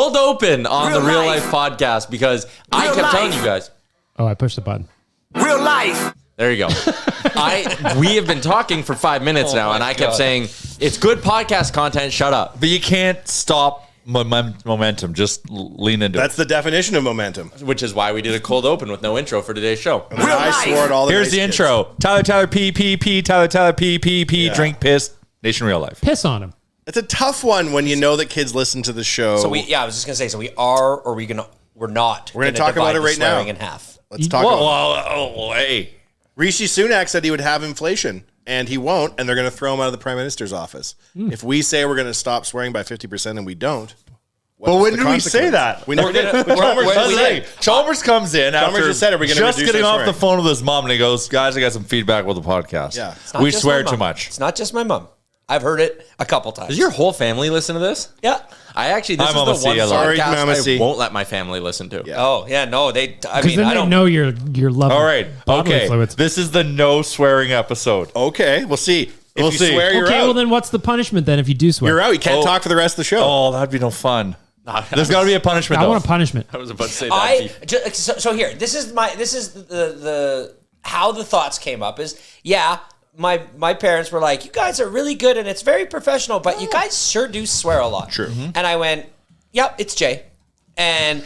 cold open on the Real Life podcast because I kept telling you guys. Oh, I pushed the button. Real life. There you go. We have been talking for 5 minutes now, and I kept saying, it's good podcast content, shut up. But you can't stop momentum. Just lean into That's the definition of momentum. Which is why we did a cold open with no intro for today's show. And I swore at all the Here's nice the kids. intro. Tyler, P, Tyler, P, drink, piss, Nation Real Life. Piss on him. It's a tough one when you know that kids listen to the show. So I was just gonna say, so we are, or we're not. We're gonna talk about it right now. In half. Let's talk about it. Hey. Rishi Sunak said he would have inflation, and he won't, and they're going to throw him out of the Prime Minister's office. If we say we're going to stop swearing by 50% and we don't, But when did we say that? We never did. Chalmers comes in after just said, are we gonna just reduce getting our off the swearing? phone with his mom, and he goes, guys, I got some feedback with the podcast. Yeah. We swear too much. It's not just my mom. I've heard it a couple times. Does your whole family listen to this? Yeah. This Hi, is Mama the C, one I love you. podcast Mama C. I won't let my family listen to. Yeah. Oh, yeah, no, I Because mean, then I they don't know your love. All right. bodily Okay. fluids. This is the no swearing episode. Okay, we'll see. If We'll you see. swear, you're Okay, out. well then what's the punishment then if you do swear? You're out. You can't talk for the rest of the show. Oh, that'd be no fun. There's got to be a punishment, I though. want a punishment. I was about to say that. So here, this is the how the thoughts came up is, my parents were like, you guys are really good and it's very professional, but you guys sure do swear a lot. True. And I went, yep, it's Jay. And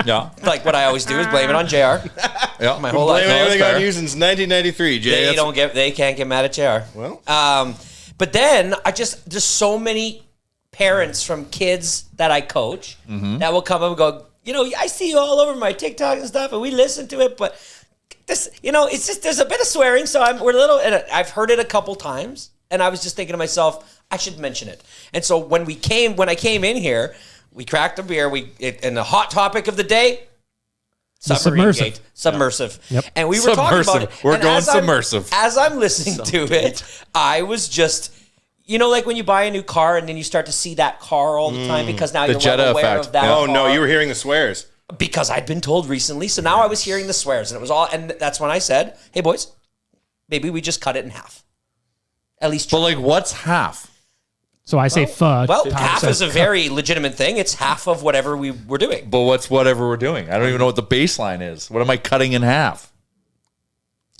Yeah. like what I always do is blame it on JR. Yeah. My whole life. Blame that's everything fair. on you since 1993, Jay. They can't get mad at JR. Well. But then there's so many parents from kids that I coach that will come up and go, I see you all over my TikTok and stuff, and we listen to it, but this, it's just, there's a bit of swearing, so we're a little, and I've heard it a couple times, and I was just thinking to myself, I should mention it. And so when I came in here, we cracked a beer, and the hot topic of the day, Submersive. Submersive. Yep. And we were talking about it. We're and going as I'm- submersive. As I'm listening to it, I was just, like when you buy a new car and then you start to see that car all the time because now The you're Jetta well aware effect. of that. Oh, no, car. you were hearing the swears. Because I'd been told recently, so now I was hearing the swears, and it was all, and that's when I said, "Hey, boys, maybe we just cut it in half, at least." But, like, what's half? So I say fuck. well, Tom half says is a very legitimate thing. It's half of whatever we were doing. But what's whatever we're doing? I don't even know what the baseline is. What am I cutting in half?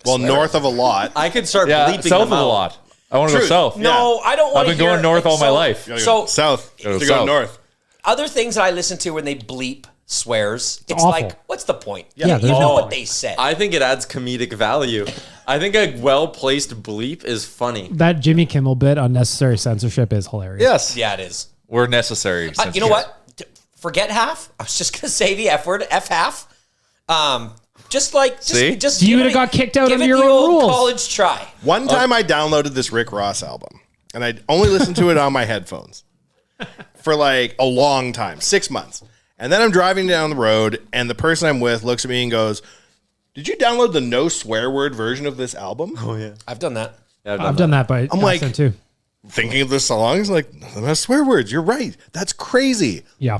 Well, north of a lot. I could start Yeah, bleeping south of them a out. lot. I want to go Truth. south. No, I don't want I've to been going north all my life. So south. Go You're south. going north. other things that I listen to when they bleep swears, it's awful. like, what's the point? Yeah, you there's know no- what they said. I think it adds comedic value. I think a well-placed bleep is funny. That Jimmy Kimmel bit, unnecessary censorship, is hilarious. Yes. yeah, it is. We're necessary. You know what? Forget half. I was just gonna say the F word, F half. See? Just You give would've it- got kicked out give of it your the own old rules. college try. One time I downloaded this Rick Ross album, and I only listened to it on my headphones for like a long time, 6 months. And then I'm driving down the road, and the person I'm with looks at me and goes, "Did you download the no swear word version of this album?" Oh, yeah. I've done that. I've done that by I'm like- accident too. Thinking of the songs, like, none of them have swear words. You're right. That's crazy. Yeah.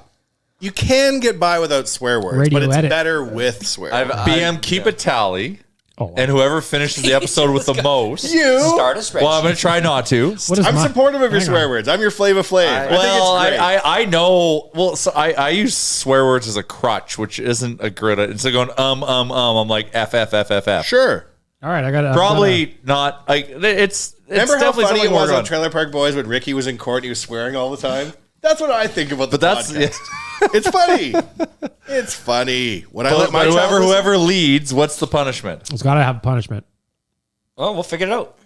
You can get by without swear words, Radio but it's edit. better with swear words. BM, keep a tally. Oh, And whoever finishes the episode with the most. You? Start a spreadsheet. Well, I'm going to try not to. what is I'm my- supportive of your hang swear on. words. I'm your Flava Flav. I think Well, it's great. I know. Well, so I use swear words as a crutch, which isn't a grid. Instead of going I'm like F. Sure. All right, I got to Probably not. Like it's Remember how definitely funny something it was to work on Trailer Park Boys when Ricky was in court and he was swearing all the time? That's what I think about the But that's podcast. It's funny. It's funny. When I let but my child listen- whoever leads, what's the punishment? It's got to have a punishment. Well, we'll figure it out.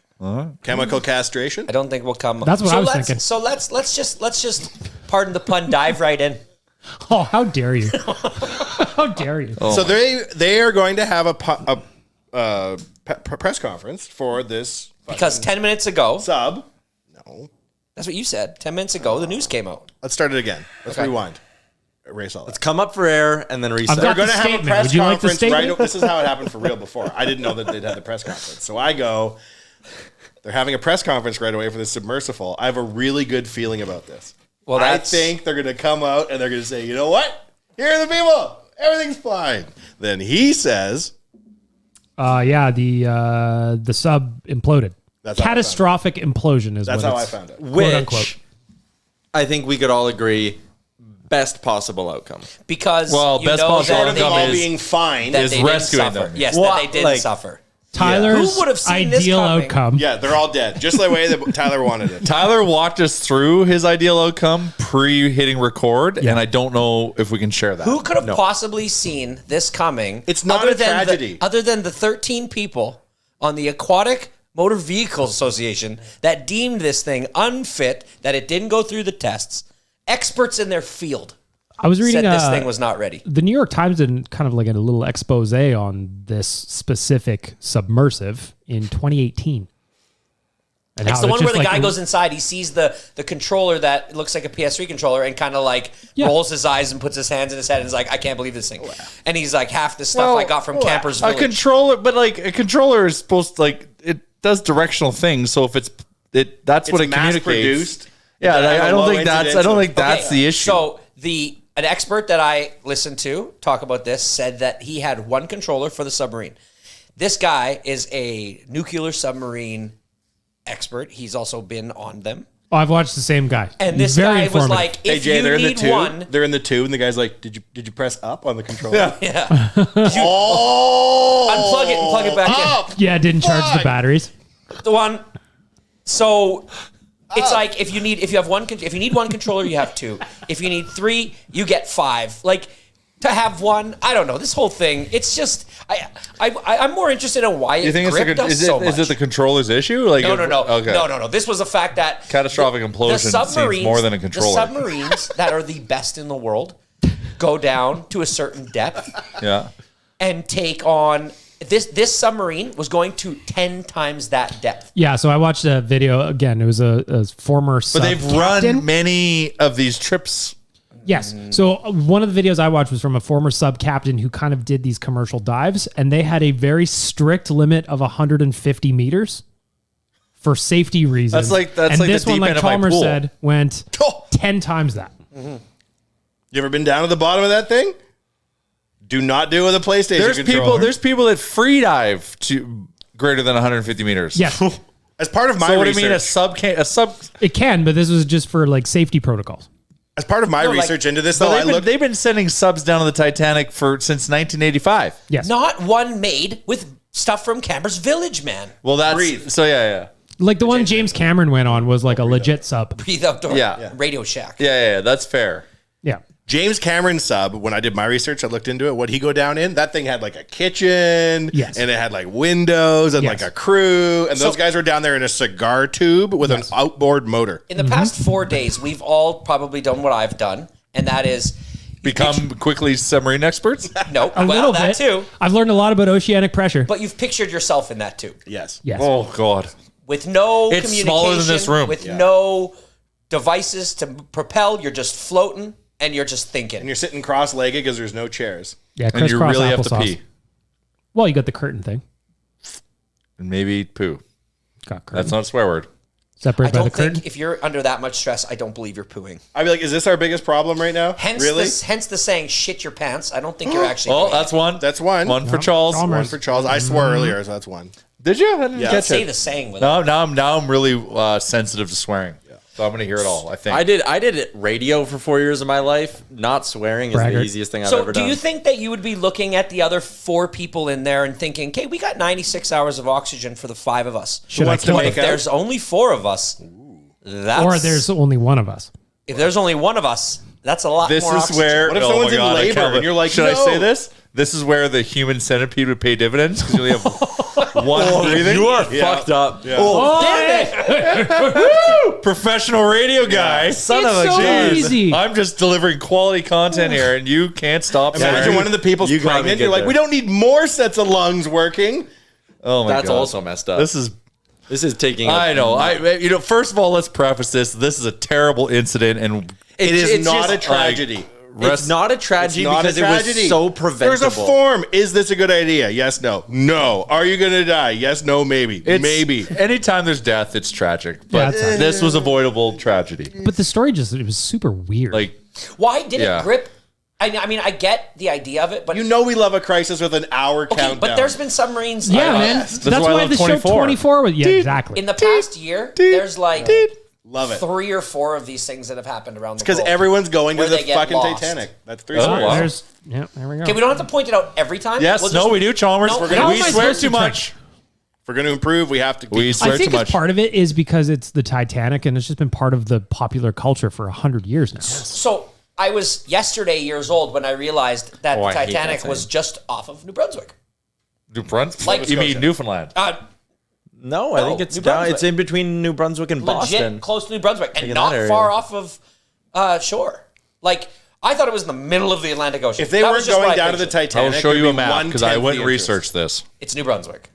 chemical castration. I don't think we'll come. That's what I was let's- thinking. So let's just pardon the pun, dive right in. Oh, how dare you? How dare you? So they are going to have a press conference for this Because 10 minutes ago, sub. No. that's what you said. 10 minutes ago, the news came out. Let's start it again. Let's Okay. rewind. Erase all that. Let's come up for air and then reset. I've They're got going to the have a statement. press Would you like the conference right. statement? This is how it happened for real before. I didn't know that they'd had the press conference. So I go, they're having a press conference right away for the submersible. I have a really good feeling about this. Well, I that's think they're going to come out and they're going to say, you know what? Here are the people. Everything's fine. Then he says, Yeah, the sub imploded. That's how I Catastrophic implosion is that's what how I it's, found it. quote unquote. Which I think we could all agree best possible outcome. Because Well, you best know possible that outcome they, all is- being fine. that is they didn't rescuing suffer. them. Yes, Well, that they didn't like- suffer. Tyler's Who would have seen this ideal coming? outcome. Yeah, they're all dead, just the way that Tyler wanted it. Tyler walked us through his ideal outcome pre-hitting record, and I don't know if we can share that. Who could have possibly seen this coming? It's not other a than tragedy. other than the 13 people on the Aquatic Motor Vehicles Association that deemed this thing unfit, that it didn't go through the tests. Experts in their field I was reading said this thing was not ready. the New York Times did kind of like a little expose on this specific submersive in 2018. And It's how the one just where the like- guy goes inside, he sees the controller that looks like a PS3 controller and kind of like Yeah. rolls his eyes and puts his hands in his head and is like, I can't believe this thing. And he's like, half the stuff I got from Campers a Village. controller, but like a controller is supposed to, like, it does directional things. So if that's what it mass communicates. produced. Yeah, That have I a don't low think that's incidence of- that's the issue. So an expert that I listened to talk about this said that he had one controller for the submarine. This guy is a nuclear submarine expert. He's also been on them. Oh, I've watched the same guy. And He's this very guy was informative. like, Hey if Jay, you they're in the need tube. one, They're in the tube, and the guy's like, "Did you press up on the controller?" yeah, Oh, unplug it and plug it back in. Yeah, didn't charge the batteries. The one. So it's like if you need one controller, you have two. If you need three, you get five. Like to have one, I don't know. This whole thing, it's just I'm more interested in why you it think gripped us is so much. it the controller's issue? Like No. Okay. No. This was the fact that Catastrophic implosion seems more than a controller. The submarines that are the best in the world go down to a certain depth Yeah. and take on this submarine was going to 10 times that depth. Yeah, so I watched a video again. It was a former But they've sub-captain. run many of these trips. Yes. So one of the videos I watched was from a former sub captain who kind of did these commercial dives, and they had a very strict limit of 150 meters for safety reasons. That's like and the this one, deep like end of my Chalmers pool. said, went 10 times that. You ever been down to the bottom of that thing? Do not do it with a PlayStation controller. There's people that free dive to greater than 150 meters. Yes, As part of my So what do research, you mean a sub? it can, but this was just for like safety protocols. as part of my like- research into this, though, They've been sending subs down to the Titanic since 1985. Yes. Not one made with stuff from Campers Village, man. Well, that's Breathe. so yeah. Like the one James Cameron went on was like a legit sub. Breathe Outdoor Yeah. Radio Shack. Yeah, that's fair. Yeah. James Cameron sub, when I did my research, I looked into it. What he go down in? That thing had like a kitchen, Yes. and it had like windows and Yes. like a crew, and those guys were down there in a cigar tube with an outboard motor. In the past 4 days, we've all probably done what I've done, and that is Become quickly submarine experts. no, A little that bit. too. I've learned a lot about oceanic pressure. But you've pictured yourself in that too, Yes. Yes. Oh God. with no It's communication, smaller than this room. with no devices to propel. You're just floating, and you're just And thinking. you're sitting cross-legged because there's no chairs. Yeah, And you crisscross really have to applesauce. pee Well, you got the curtain thing. and maybe poo. Got curtain. That's not a swear word. I Separated by the don't curtain. think if you're under that much stress, I don't believe you're pooing. I'd be like, is this our biggest problem right now? Hence, really? hence the saying "shit your pants." I don't think you're actually. Oh, doing that's it. one. That's one. One for Charles. Chalmers. One for Charles. I swore earlier, so that's one. Did you? I didn't Yeah. catch Say it. the saying with No, now I'm really sensitive to swearing. So I'm going to hear it all, I think. I did radio for 4 years of my life. Not swearing is Braggart. the easiest thing I've So, ever do done. you think that you would be looking at the other 4 people in there and thinking, "Okay, we got 96 hours of oxygen for the 5 of us. Should I wants to kill make If out? there's only 4 of us, that's Or there's only one of us. if there's only one of us, that's a lot This more is oxygen. where. What if oh someone's my in God, I labor can't and you're like, should I no? say this? This is where the human centipede would pay dividends because you only have one breathing. You are Yeah. fucked up. Oh, damn it! Professional radio guy. Son It's of a so jeez. easy. I'm just delivering quality content here, and you can't stop. Imagine swearing. one of the people's You gotta pregnant. get You're like, there. we don't need more sets of lungs working. Oh my That's God. also messed up. This is. This is taking. I know. First of all, let's preface this. This is a terrible incident, and It is it's not just, a tragedy. It's not a tragedy Not because a tragedy. it was so preventable. There's a form. Is this a good idea? Yes, no. No. Are you going to die? Yes, no, maybe. it's, Maybe. anytime there's death, it's tragic. Yeah, But it sucks. this was avoidable tragedy. But the story it was super weird. Like, Why did Yeah. it grip? I mean, I get the idea of it, but You know we love a crisis with an hour okay, countdown. but there's been submarines. yeah, like man. this. That's why I why love the show 24. 24 was. Yeah, exactly. In the past year, there's like Love it. 3 or 4 of these things that have happened around the Because world. everyone's going to where the they get fucking lost. Titanic. That's 3 stories. wow. There we go. Okay, we don't have to point it out every time. Yes, We'll no, just- we do, Chalmers. No, We're how gonna, am we I swear supposed too to much. If we're going to improve, we have to. We swear I think too much. part of it is because it's the Titanic and it's just been part of the popular culture for 100 years now. So I was yesterday years old when I realized that Oh, the I hate that Titanic saying. was just off of New Brunswick. New Brunswick? Like- You mean Newfoundland? No, I think it's New down. Brunswick. It's in between New Brunswick and Legit Boston. close to New Brunswick and in not that area. far off of shore. Like, I thought it was in the middle of the Atlantic Ocean. If they That weren't was just going what I down to the pictured. Titanic, I'll show it'd you a be map because I 1/10 went the and interest. researched this. It's New Brunswick.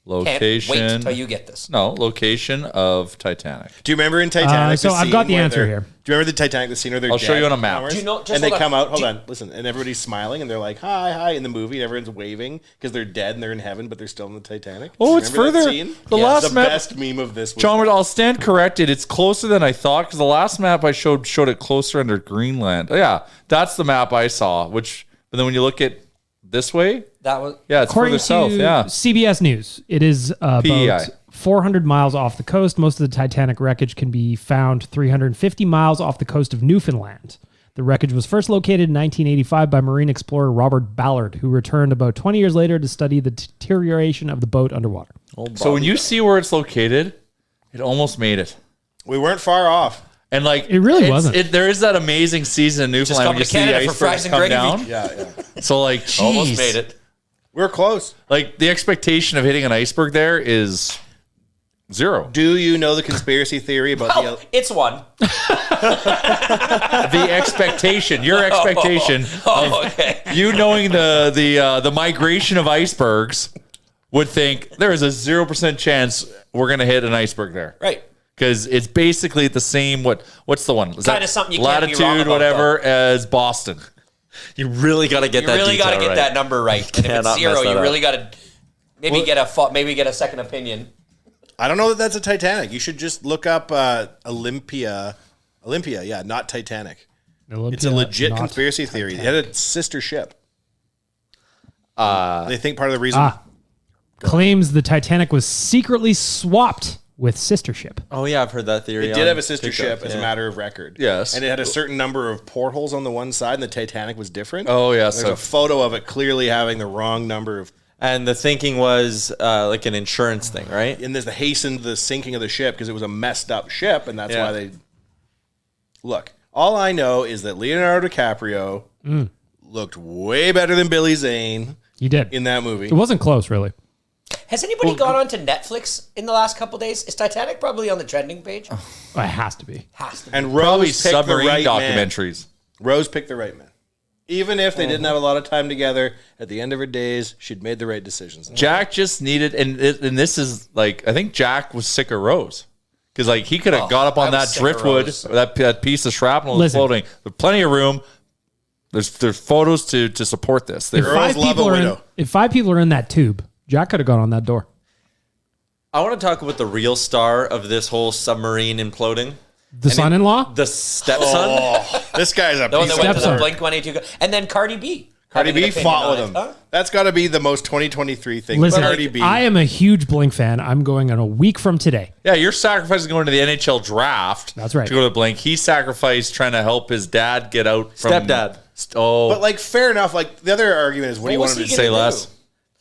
Can't Location. wait till you get this. No, location of Titanic. Do you remember in Titanic? So the I've got scene the where answer they're- here. Do you remember the Titanic, the scene where they're I'll show dead, you on a map. Chalmers? Do you know- just and they hold on. come out. Hold Do you- on, listen, and everybody's smiling and they're like, "Hi, hi!" in the movie, and everyone's waving because they're dead and they're in heaven, but they're still in the Titanic. Oh, Do you it's remember that further- scene? the last the map- best meme of this. Was Chalmers, I'll stand corrected. It's closer than I thought because the last map I showed it closer under Greenland. Oh, yeah, that's the map I saw. But then when you look at this way, That was yeah, it's According further south. to Yeah, CBS News, it is PEI. about 400 miles off the coast. Most of the Titanic wreckage can be found 350 miles off the coast of Newfoundland. The wreckage was first located in 1985 by marine explorer Robert Ballard, who returned about 20 years later to study the deterioration of the boat underwater. So when you see where it's located, it almost made it. we weren't far off. And like It really wasn't. There is that amazing season in Newfoundland come when you to see the Canada for icebergs fries and come gravy. down. Yeah. So like, Almost geez. made it. We're close. Like the expectation of hitting an iceberg there is 0. Do you know the conspiracy theory about oh, it's one. The expectation, your expectation Oh, okay. you knowing the migration of icebergs would think there is a 0% chance we're gonna hit an iceberg there, Right. because it's basically the same. What's the one? Is Kinda that something you can't be latitude, wrong about, whatever, as Boston? You really got to get You that. really got to detail get right. that number right. And if it's Cannot 0, mess that you up. really got to maybe get a second opinion. I don't know that that's a Titanic. You should just look up Olympia. Olympia, yeah, not Titanic. It's a legit conspiracy theory. They had a sister ship. They think part of the reason. Claims the Titanic was secretly swapped with sister ship. Oh yeah, I've heard that theory. It did on have a sister TikTok, ship as a yeah. matter of record. Yes. And it had a certain number of portholes on the one side, and the Titanic was different. Oh yeah, There's so a photo of it clearly having the wrong number of. And the thinking was like an insurance thing, right? And there's the hastened the sinking of the ship because it was a messed up ship, and that's Yeah. why they. Look, all I know is that Leonardo DiCaprio looked way better than Billy Zane You did. in that movie. It wasn't close, really. Has anybody gone on to Netflix in the last couple days? Is Titanic probably on the trending page? Oh, it has to be. Has to be. And probably Rose picked the submarine right man. documentaries. Rose picked the right man. Even if they didn't have a lot of time together, at the end of her days, she'd made the right decisions. Jack just needed, and this is like, I think Jack was sick of Rose. Because like he could have got up on I was that sick of driftwood, Rose. that piece of shrapnel was Listen. floating. There's plenty of room. There's photos to support this. If There, five, love people a are in, widow. if 5 people are in that tube, Jack could have gone on that door. I want to talk about the real star of this whole submarine imploding. The son-in-law? The stepson. This guy's a The one piece that of went to the Stepson. Blink-182. And then Cardi B. Cardi having B an opinion fought on with it. him. Huh? That's got to be the most 2023 thing. Listen, Cardi B. I am a huge Blink fan. I'm going on a week from today. yeah, you're sacrificing going to the NHL draft. That's right. To go to the Blink. He sacrificed trying to help his dad get out from Stepdad. Oh, but like, fair enough. Like the other argument is, what do you What want was him to he say? gonna say do? less.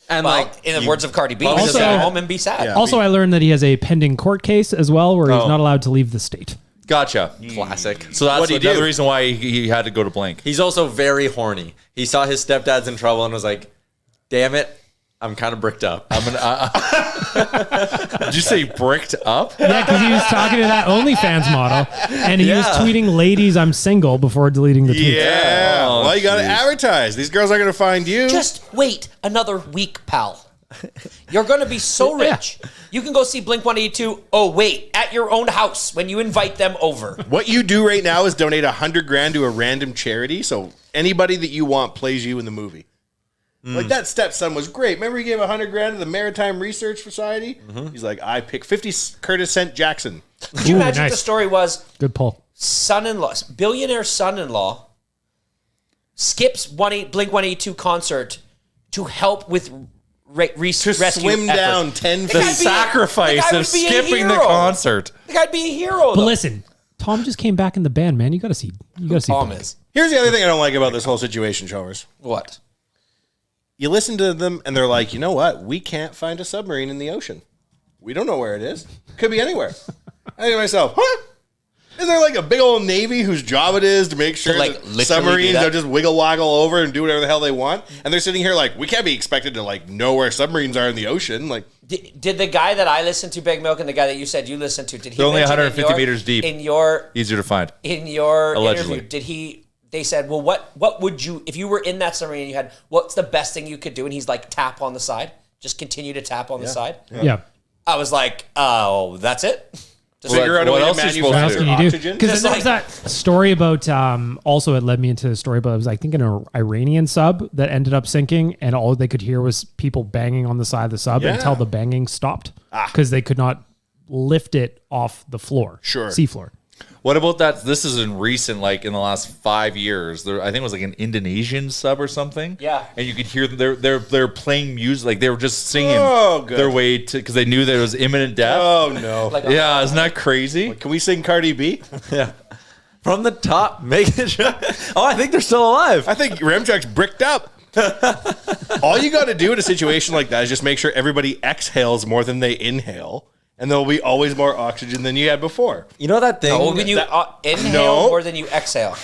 And Well, like in the words of Cardi B, Also- just stay home and be sad. Yeah. Also, I learned that he has a pending court case as well where he's Oh. not allowed to leave the state. Gotcha. classic. So that's What'd he another do? reason why he had to go to Blink. He's also very horny. He saw his stepdad's in trouble and was like, "Damn it, I'm kind of bricked up." I'm gonna. Did you say bricked up? Yeah, because he was talking to that OnlyFans model, and he was Yeah. tweeting, "Ladies, I'm single," before deleting the tweet. Yeah. Oh, well, you got to geez. advertise. These girls aren't going to find you. Just wait another week, pal. You're going to be so rich. You can go see Blink-182. Oh, wait, at your own house when you invite them over. What you do right now is donate $100,000 to a random charity. So anybody that you want plays you in the movie. Like that stepson was great. Remember he gave $100,000 to the Maritime Research Society? He's like, I pick 50 Curtis Cent Jackson. Could you Ooh, imagine nice. the story was Good pull. son-in-law, billionaire son-in-law skips Blink-182 concert to help with rescue swim effort. down 10 The guy feet. be- Sacrifice the guy of would be a skipping the hero. concert. The guy'd be a hero. But Though. listen, Tom just came back in the band, man. You got to see. You got to see. Tom Tom. is Here's the other thing I don't like about this whole situation, Chalmers. what? You listen to them, and they're like, you know what? We can't find a submarine in the ocean. We don't know where it is. Could be anywhere. I think to myself, huh? Is there like a big old Navy whose job it is to make sure like, that literally submarines do that? don't just wiggle waggle over and do whatever the hell they want? And they're sitting here like, we can't be expected to like know where submarines are in the ocean. Like, Did the guy that I listened to, Big Milk, and the guy that you said you listened to, did he They're only mention 150 meters deep. In your Easier to find. interview, Allegedly. did he? They said, well, what would you, if you were in that submarine and you had, what's the best thing you could do? And he's like, tap on the side. Just continue to tap on the side. Yeah. I was like, oh, that's it? Just figure out a what way to else are you supposed What to else manufacture can you do? oxygen. Because Just there was like- that story about. Also, it led me into a story about. It was, I think, an Iranian sub that ended up sinking, and all they could hear was people banging on the side of the sub Yeah. until the banging stopped because they could not lift it off the floor, Sure. seafloor. What about that? This is in recent, like in the last 5 years. There, I think it was like an Indonesian sub or something. Yeah. and you could hear they're playing music, like they were just singing Oh, good. their way to because they knew there was imminent death. Oh, no. like, Yeah, isn't that crazy? Can we sing Cardi B? Yeah. From the top, making sure. Oh, I think they're still alive. I think Ramtrak's bricked up. All you got to do in a situation like that is just make sure everybody exhales more than they inhale, and there'll be always more oxygen than you had before. You know that thing? oh, when you inhale more than you exhale.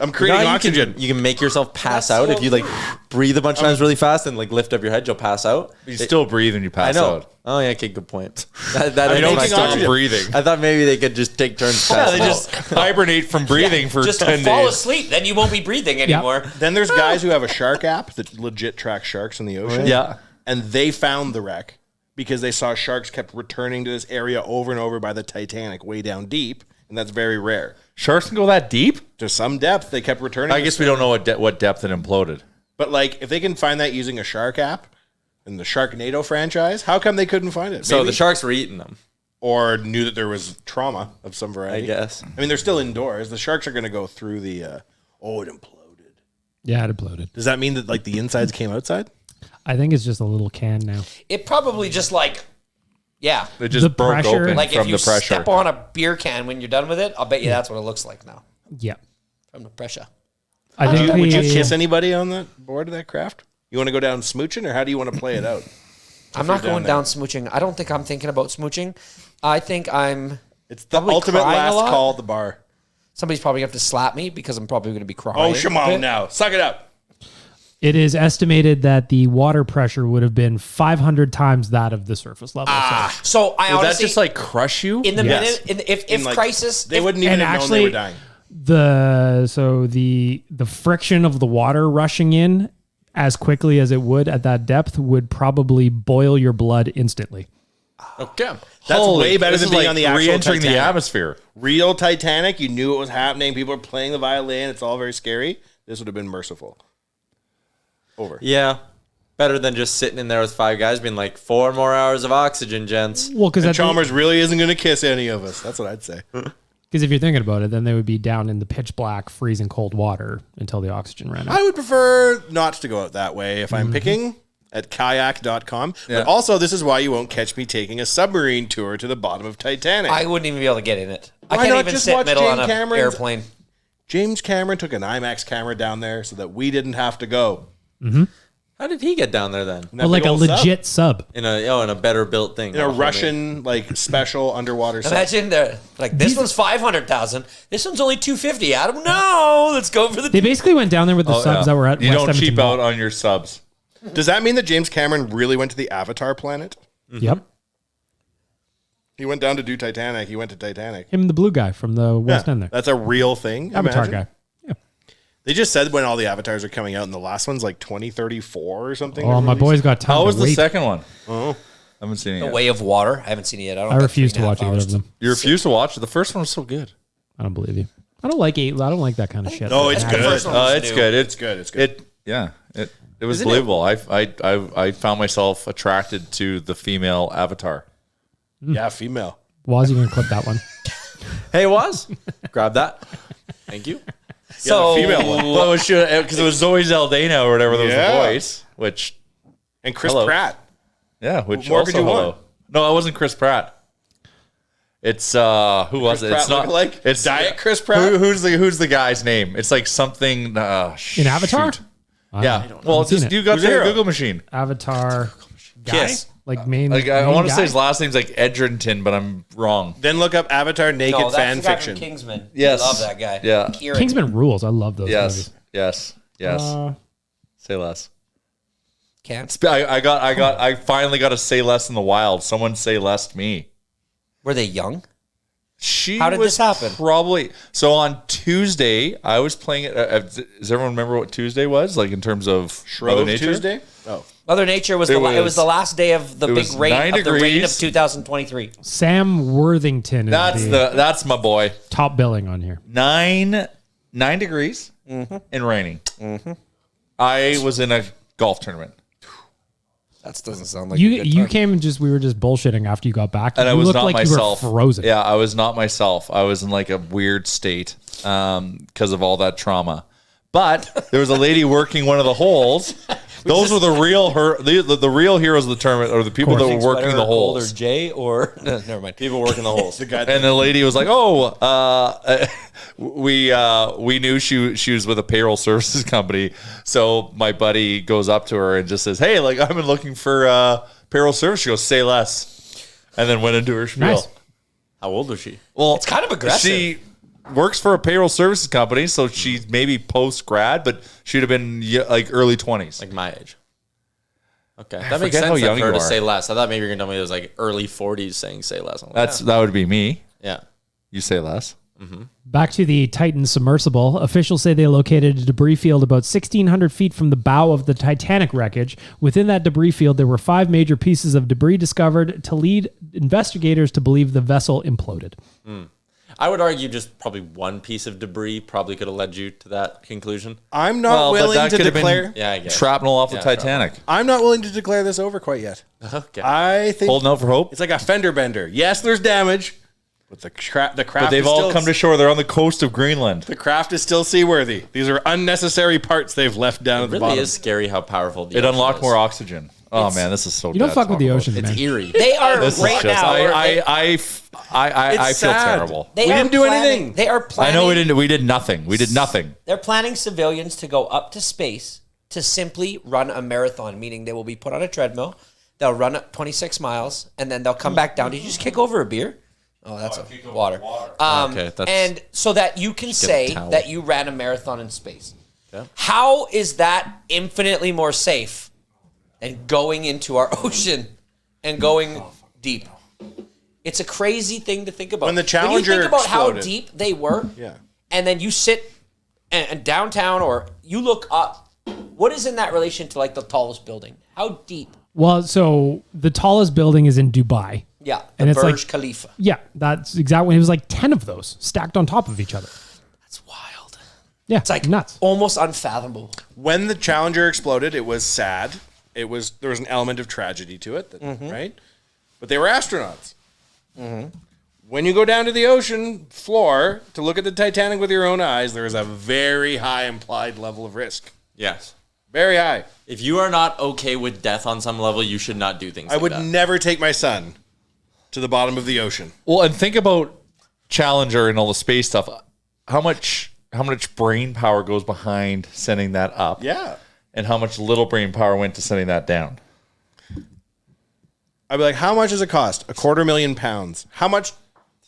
I'm You know creating how oxygen. You can make yourself pass That's out so if you like breathe a bunch of times really fast and like lift up your head. You'll pass out. You still breathe when you I pass know. out. Oh yeah, okay, good point. That I'm is making my oxygen. story. Breathing. I thought maybe they could just take turns. Yeah, passing they out. just hibernate from breathing for Just 10 fall days. asleep, then you won't be breathing anymore. Then there's guys who have a shark app that legit tracks sharks in the ocean. Yeah. And they found the wreck because they saw sharks kept returning to this area over and over by the Titanic way down deep, and that's very rare. Sharks can go that deep? To some depth, they kept returning. I guess we don't know what depth it imploded. But like, if they can find that using a shark app in the Sharknado franchise, how come they couldn't find it? So Maybe- the sharks were eating them, or knew that there was trauma of some variety. I guess. I mean, they're still indoors. The sharks are going to go through the. It imploded. Yeah, it imploded. Does that mean that like the insides came outside? I think it's just a little can now. It probably just like, yeah. It just The broke pressure- open Like from if you the pressure. step on a beer can when you're done with it, I'll bet you that's what it looks like now Yeah. from the pressure. I think Would you the- kiss anybody on that board of that craft? You want to go down smooching, or how do you want to play it out? I'm not you're going down down smooching. I don't think I'm thinking about smooching. I think I'm. It's the Probably ultimate crying a last lot. call at the bar. Somebody's probably going to have to slap me because I'm probably going to be crying. Oh, a Shimon bit. now. Suck it up. It is estimated that the water pressure would have been 500 times that of the surface level. So I Would that honestly, just like crush you? in the Yes. minute, if In, like, crisis, They if- wouldn't even and have known they were actually- dying. The friction of the water rushing in as quickly as it would at that depth would probably boil your blood instantly. Okay. That's way better this than is being like on the actual re-entering the Titanic. atmosphere. Real Titanic, you knew it was happening. People are playing the violin. It's all very scary. This would have been merciful. Over. Yeah. Better than just sitting in there with five guys being like 4 more hours of oxygen, gents. Well, because And Chalmers really isn't going to kiss any of us. That's what I'd say. if you're thinking about it, then they would be down in the pitch black, freezing cold water until the oxygen ran out. I would prefer not to go out that way if I'm picking at kayak.com. Yeah. But also, this is why you won't catch me taking a submarine tour to the bottom of Titanic. I wouldn't even be able to get in it. I Why can't not even just sit watch middle James on an Cameron's- airplane. James Cameron took an IMAX camera down there so that we didn't have to go. How did he get down there then? And that But like big a old sub. legit sub. In a better built thing. In a Russian, like, special underwater sub. Imagine they're like, this one's 500,000. This one's only 250. Adam, no, let's go for the. They basically went down there with the Oh, subs yeah. that were at You West don't Edmonton cheap Mall. out on your subs. Does that mean that James Cameron really went to the Avatar planet? Yep. He went down to do Titanic. He went to Titanic. Him and the blue guy from the West End there. That's a real thing. Avatar imagine. guy. Yeah. They just said when all the avatars are coming out, and the last one's like 2034 or something. Oh, my boy's got time How to was the wait. second one? Oh, I haven't seen it The yet. Way of Water. I haven't seen it yet. I refuse to watch either of them. You refuse to watch it? The first one was so good. I don't believe you. I don't like that kind of shit. Oh, it's The good. first one was It's new. good. It's good. It's good. It was believable. I found myself attracted to the female avatar. Yeah, female. Was you gonna clip that one? Hey, was grab that. Thank you. So, female one. Well, because it was Zoe Zaldana or whatever that was Yeah. the voice, which And Chris Hello. Pratt. Yeah, which more also could you hello. want? No, it wasn't Chris Pratt. It's who was it? It's not like it's Diet Chris Pratt. Who's the guy's name? It's like something In Avatar? shoot. Yeah. Well, it's seen just it. you got Who's the the hero? Google machine. Avatar guy? Kiss. Like main. Like I main want to guy? say his last name's like Edgerton, but I'm wrong. Then look up Avatar naked No, that's fan the guy fiction. from Kingsman. Yes. I love that guy. Yeah. Kieran. Kingsman rules. I love those movies. Yes. Say less. Can't. I finally got to say less in the wild. Someone say less to me. Were they young? She How did was this happen? Probably so. On Tuesday, I was playing it. Does everyone remember what Tuesday was like in terms of Mother Shrove Nature? Tuesday. Oh, Mother Nature was It it was was- the last day of the it big was rain 9 of the rain of degrees. 2023. Sam Worthington is That's my boy. top billing on here. 9 degrees and raining. I was in a golf tournament. That doesn't sound like You came and we were just bullshitting after you got back. And you I was looked not like myself. You were frozen. Yeah, I was not myself. I was in like a weird state because of all that trauma. But there was a lady working one of the holes. Those were the real the real heroes of the tournament, or the people that were working the holes. Or Jay or never mind. People working the holes. the guy. And the lady was like, "Oh, we knew she was with a payroll services company." So my buddy goes up to her and just says, "Hey, like I've been looking for payroll service." She goes, "Say less," and then went into her spiel. Nice. How old was she? Well, It's kind of aggressive. She works for a payroll services company, so she's maybe post grad, but she'd have been like early 20s. Like my age. Okay, that makes forget how sense. young For her you to are. say less. I thought maybe you were gonna tell me it was like early 40s saying say less. I'm like, That would be me. yeah. You say less. Back to the Titan Submersible. Officials say they located a debris field about 1,600 feet from the bow of the Titanic wreckage. Within that debris field, there were 5 major pieces of debris discovered to lead investigators to believe the vessel imploded. I would argue just probably one piece of debris probably could have led you to that conclusion. I'm not Well, but willing that to could have been- declare. Yeah, I guess. Shrapnel off the Yeah, Titanic. I'm not willing to declare this over quite yet. Okay. I think Holding out for hope. it's like a fender bender. Yes, there's damage, but the craft. But they've all come to shore. They're on the coast of Greenland. The craft is still seaworthy. These are unnecessary parts they've left down at It the really bottom. is scary how powerful the It ocean unlocked is. more oxygen. Oh man, this is so. You don't bad fuck to with the talk ocean, It's man. eerie. They are This right is just. now. I feel sad. terrible. They We are didn't do planning- anything. They are I planning. know we didn't. We did nothing. We did nothing. They're planning civilians to go up to space to simply run a marathon, meaning they will be put on a treadmill. They'll run up 26 miles, and then they'll come back down. Did you just kick over a beer? Oh, that's water. Okay, that's- and so that you can say towel. that you ran a marathon in space. Okay. How is that infinitely more safe than going into our ocean and going deep? It's a crazy thing to think about. When the you Challenger think about how exploded. deep they were, Yeah. and then you sit and downtown or you look up, what is in that relation to like the tallest building? How deep? Well, so the tallest building is in Dubai. Yeah, the And it's Burj like- Khalifa. Yeah, that's exactly. It was like 10 of those stacked on top of each other. That's wild. Yeah, It's like nuts. almost unfathomable. When the Challenger exploded, it was sad. There was an element of tragedy to it, right? But they were astronauts. When you go down to the ocean floor to look at the Titanic with your own eyes, there is a very high implied level of risk. Yes. Very high. If you are not okay with death on some level, you should not do things I like would that. never take my son to the bottom of the ocean. Well, and think about Challenger and all the space stuff. How much brain power goes behind sending that up? Yeah. And how much little brain power went to sending that down? I'd be like, how much does it cost? £250,000. How much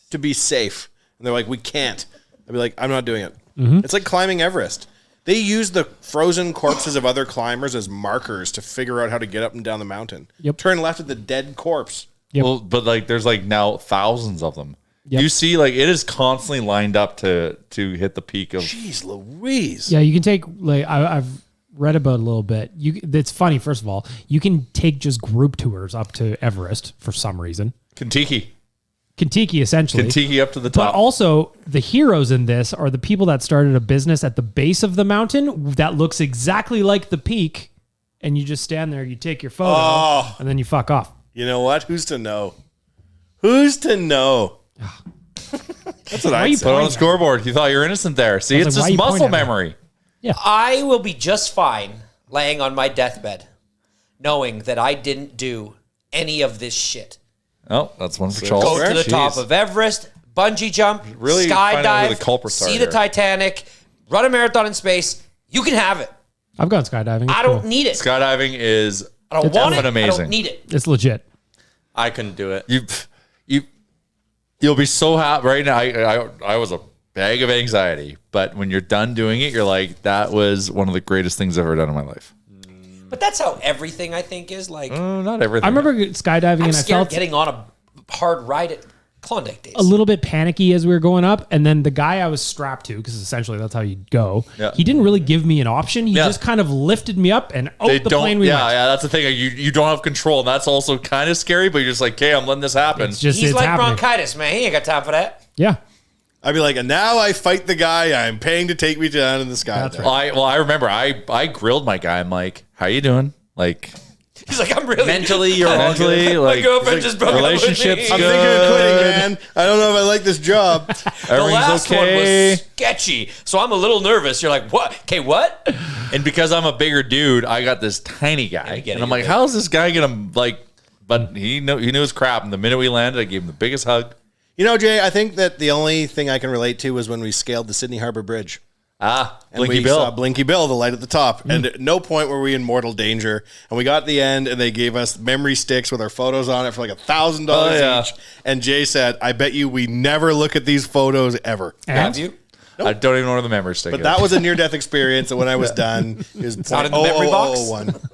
to be safe? And they're like, we can't. I'd be like, I'm not doing it. It's like climbing Everest. They use the frozen corpses of other climbers as markers to figure out how to get up and down the mountain. Yep. Turn left at the dead corpse. Yep. Well, but like there's like now thousands of them. Yep. You see, like it is constantly lined up to hit the peak of. Jeez Louise. Yeah, you can take like I've read about it a little bit. It's funny. First of all, you can take just group tours up to Everest for some reason. Kentucky Kentucky, up to the But top. also, the heroes in this are the people that started a business at the base of the mountain that looks exactly like the peak, and you just stand there, you take your photo, and then you fuck off. You know what? Who's to know? Who's to know? That's what I'd you say. Put it on the scoreboard. You thought you were innocent there. See, was it's like, why just you muscle pointing at me? memory. I will be just fine laying on my deathbed knowing that I didn't do any of this shit. Oh, that's one for Charles. Go to the top of Everest, bungee jump, Really find out who skydive, the culprits are see the here. Titanic, run a marathon in space. You can have it. I've gone skydiving. It's I don't cool. need it. Skydiving is I don't want it. amazing. I don't need it. It's legit. I couldn't do it. You'll be so happy right now. I was a bag of anxiety, but when you're done doing it, you're like, that was one of the greatest things I've ever done in my life. But that's how everything I think is like. Not everything. I remember skydiving I'm and I scared felt getting on a hard ride at Klondike days. a little bit panicky as we were going up, and then the guy I was strapped to, because essentially that's how you go. Yeah. He didn't really give me an option. He just kind of lifted me up, and the plane we went. Yeah, that's the thing. You don't have control, and that's also kind of scary. But you're just like, okay, I'm letting this happen. It's just He's it's like happening. bronchitis, man. He ain't got time for that. Yeah, I'd be like, and now I fight the guy I'm paying to take me down in the sky. That's I remember I grilled my guy. I'm like, how you doing? Like, He's like, I'm really Mentally, you're all mentally, good. like, My girlfriend just broke relationships up with me. I'm thinking of quitting, man. I don't know if I like this job. The everything's last okay. one was sketchy, so I'm a little nervous. You're like, what? Okay, what? And because I'm a bigger dude, I got this tiny guy, I get and it, I'm you're like, big. how's this guy gonna like? But he knew his crap. And the minute we landed, I gave him the biggest hug. You know, Jay, I think that the only thing I can relate to was when we scaled the Sydney Harbor Bridge. And Blinky we Bill. saw Blinky Bill, the light at the top. And at no point were we in mortal danger. And we got to the end, and they gave us memory sticks with our photos on it for like $1,000 yeah. each. And Jay said, I bet you we never look at these photos ever. Have you? I don't even know where the memory stick But is. that was a near-death experience. And when I was done, it was not in the memory box? 0.0001.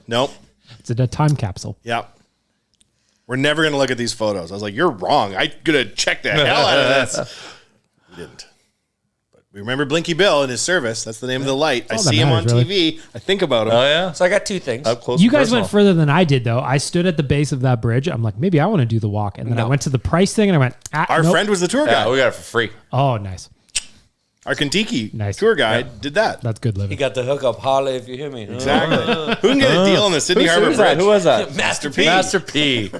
Nope. it's a time capsule. Yep. We're never going to look at these photos. I was like, you're wrong. I'm going to check the hell out of this. We didn't. But we remember Blinky Bill and his service. That's the name of the light. I all that see him on matters, TV. I think about him. Oh yeah, So I got two things. up close. You and guys personal. went further than I did, though. I stood at the base of that bridge. I'm like, maybe I want to do the walk, and then I No. went to the price thing, and I went, Our nope. friend was the tour Yeah, guide. we got it for free. Oh, nice. Our Kentucky Nice. tour guide did that. That's good He living. got the hookup. Holla if you hear me. Exactly. Who can get a deal on the Sydney Harbor Bridge? Who was that? Master P. Master P.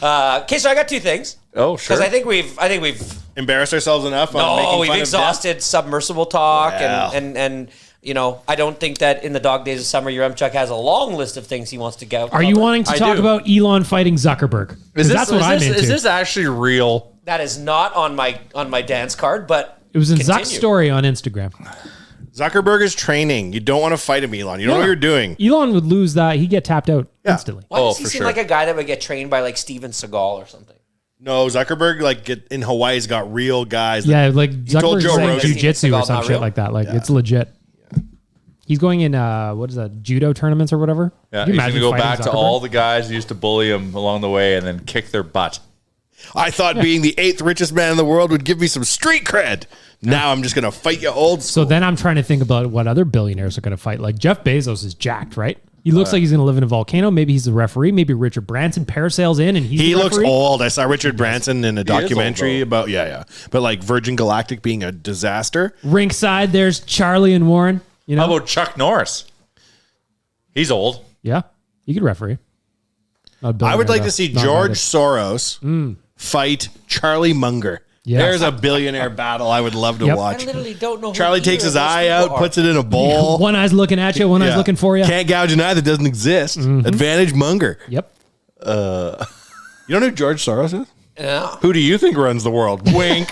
Okay, so I got two things. Oh sure. Because I think we've Embarrassed ourselves enough on making no, we've fun exhausted submersible talk Well. and you know, I don't think that in the dog days of summer, your Chuck has a long list of things he wants to go. Are you wanting to I talk do. about Elon fighting Zuckerberg? 'Cause that's what I'm into. Is this actually real? That is not on my dance card, but it was in continue. Zuck's story on Instagram. of. Zuckerberg is training. You don't want to fight him, Elon. You don't know what you're doing. Elon would lose that. He'd get tapped out instantly. Why does he for seem sure. like a guy that would get trained by like Steven Seagal or something? No, Zuckerberg, like in Hawaii's got real guys. Yeah, like told Zuckerberg's Joe like Rogan jujitsu or Seagal's some not shit real? like that. Like it's legit. He's going in what is that, judo tournaments or whatever? Yeah, Can you he's gonna imagine go fighting back to Zuckerberg? all the guys who used to bully him along the way and then kick their butt. I thought being the 8th richest man in the world would give me some street cred. Now I'm just going to fight you old school. So then I'm trying to think about what other billionaires are going to fight. Like Jeff Bezos is jacked, right? He looks like he's going to live in a volcano. Maybe he's the referee. Maybe Richard Branson parasails in and he's He the looks referee. old. I saw Richard Branson in a documentary old, about, but like Virgin Galactic being a disaster. Ringside, there's Charlie and Warren. You know? How about Chuck Norris? He's old. Yeah, you could referee. Not a I would billionaire, like though. to see Not George invited. Soros fight Charlie Munger. Yes. There's a billionaire battle I would love to Yep. I watch. literally don't know. Who Charlie takes either his of those eye people out, are. puts it in a bowl. One eye's looking at you, one eye's Yeah. looking for you. Can't gouge an eye that doesn't exist. Advantage Munger. Yep. You don't know who George Soros is? Yeah. Who do you think runs the world? Wink.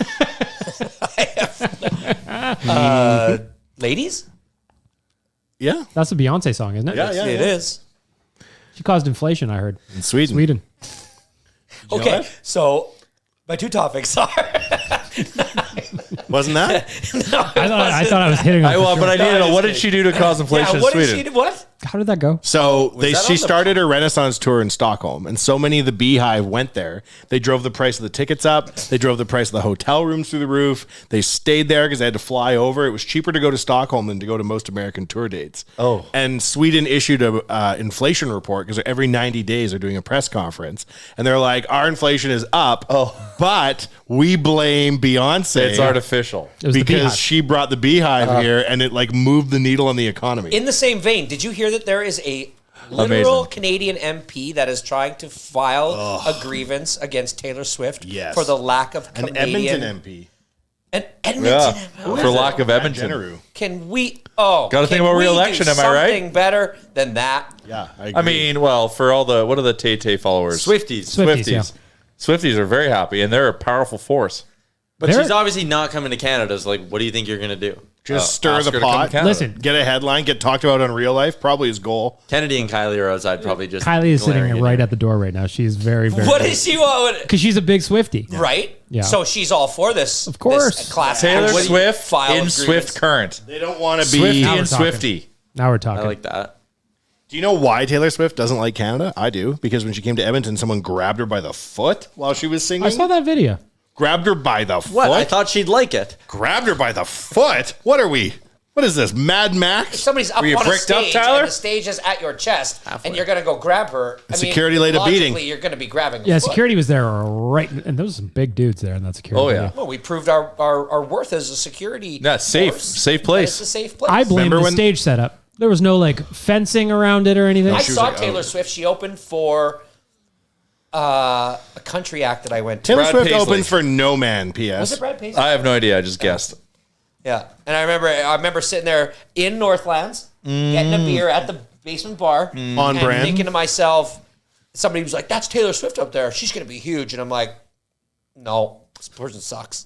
Ladies? Yeah. That's a Beyonce song, isn't it? Yeah, yeah. It is. She caused inflation, I heard. In Sweden. Sweden. Okay, so my two topics are. Wasn't that? I thought I was hitting on But I need to know, what did she do to cause inflation in what did Sweden? she do? What? How did that go? So that she on the- started her Renaissance tour in Stockholm, and so many of the Beehive went there. They drove the price of the tickets up. They drove the price of the hotel rooms through the roof. They stayed there because they had to fly over. It was cheaper to go to Stockholm than to go to most American tour dates. Oh. And Sweden issued a inflation report because every 90 days they're doing a press conference, and they're like, our inflation is up, but we blame Beyonce. It's artificial. It was the because Beehive. she brought the Beehive here, and it like moved the needle on the economy. In the same vein, did you hear that there is a literal Amazing. Canadian MP that is trying to file a grievance against Taylor Swift Yes. for the lack of An Canadian? Edmonton MP. And Edmonton. For lack of Edmonton. Jenneru. Can we? Oh, Gotta think about re-election, am I right? Something better than that. Yeah, I agree. I mean, well, for all the, what are the Tay followers? Swifties. Swifties, Swifties are very happy, and they're a powerful force. But They're- she's obviously not coming to Canada. So, like, what do you think you're going to do? just stir ask the her to come to pot. Canada. Listen, Get a headline. Get talked about on real life. Probably his goal. Kennedy and Kylie are outside probably just Kylie is glaring sitting at right you. at the door right now. She's very, very. What is she? Because she's a big Swiftie. Right? Yeah. So she's all for this. Of course. This class Taylor action Swift file in agreements. Swift Current. They don't want to Swiftie be. Now we're and talking. Swiftie. Now we're talking. I like that. Do you know why Taylor Swift doesn't like Canada? I do, because when she came to Edmonton, someone grabbed her by the foot while she was singing. I saw that video. Grabbed her by the What? foot. I thought she'd like it. Grabbed her by the foot. What are we? What is this? Mad Max? Somebody's up Were you on a bricked up, stage, Tyler? and the stage is at your chest, and you're going to go grab her. I mean, security laid a beating. logically, you're going to be grabbing. Yeah, her foot. security was there right, and those are some big dudes there in that security. Oh, yeah. video. Well, we proved our worth as a security. Yeah, safe. force, Safe that place. It's a safe place. I blame Remember the when- stage setup. There was no like fencing around it or anything. I was saw like, Taylor oh. Swift. She opened for a country act that I went to. Taylor Brad Swift Paisley. opens for No Man, P.S. Was it Brad Paisley? I have no idea. I just guessed. Yeah, and I remember sitting there in Northlands, getting a beer at the basement bar, On and brand. thinking to myself, somebody was like, "That's Taylor Swift up there. She's going to be huge," and I'm like, "No, this person sucks,"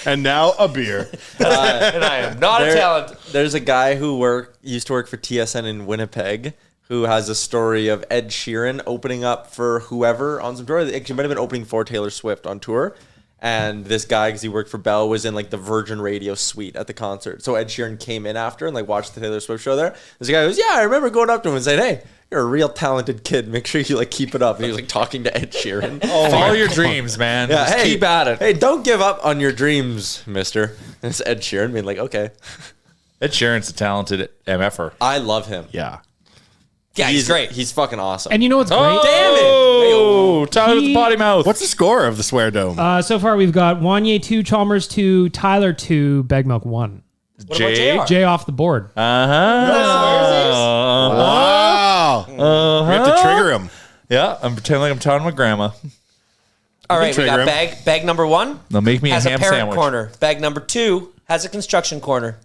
And now a beer. and I am not a talent. There's a guy who used to work for TSN in Winnipeg who has a story of Ed Sheeran opening up for whoever on some tour. It might have been opening for Taylor Swift on tour. And this guy, because he worked for Bell, was in like the Virgin Radio suite at the concert. So Ed Sheeran came in after and like watched the Taylor Swift show there. This guy goes, "Yeah, I remember going up to him and saying, 'Hey, you're a real talented kid. Make sure you like keep it up.'" And he was like talking to Ed Sheeran. Follow your dreams, man. Yeah, Just hey, keep at it. Hey, don't give up on your dreams, mister. And it's Ed Sheeran being like, okay. Ed Sheeran's a talented MFer. I love him. Yeah. Yeah, he's great. He's fucking awesome. And you know what's great? Oh, Tyler with the He- potty mouth. What's the score of the Swear Dome? So far, we've got Wanye 2, Chalmers 2, Tyler 2, Beg Milk 1. What about JR? Jay off the board. Wow. We have to trigger him. Yeah, I'm pretending like I'm talking to my grandma. All right, we trigger got him. bag number one. They'll make me a has ham a parent sandwich. corner. Bag number two has a construction corner.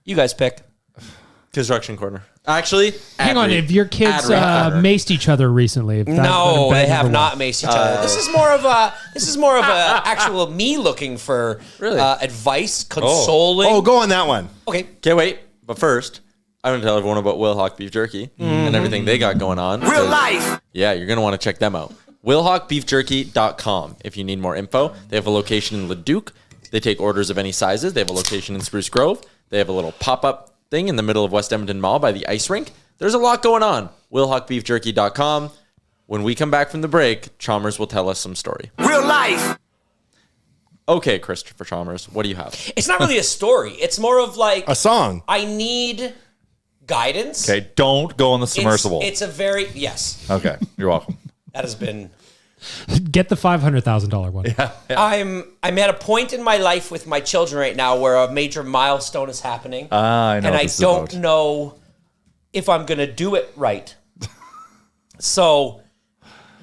You guys pick. Construction corner. Actually, Hang on, if your kids maced each other recently. If that's No, been they have number not one. maced each other. This is more of a actual me looking for Really? advice, consoling. Oh, go on that one. Okay. Okay, wait. But first, I'm going to tell everyone about Will Hawk Beef Jerky and everything they got going on. Real life. Yeah, you're going to want to check them out. WillHawkBeefJerky.com. If you need more info, they have a location in Leduc. They take orders of any sizes. They have a location in Spruce Grove. They have a little pop-up thing in the middle of West Edmonton Mall by the ice rink. There's a lot going on. WillHawkBeefJerky.com. When we come back from the break, Chalmers will tell us some story. Real life. Okay, Christopher Chalmers, what do you have? It's not really a story. It's more of like A song. I need guidance. Okay, don't go on the It's- submersible. It's a very yes. Okay, you're welcome. That has been. Get the $500,000 one. I'm at a point in my life with my children right now where a major milestone is happening. I know and what I this is don't about. know if I'm going to do it right. So,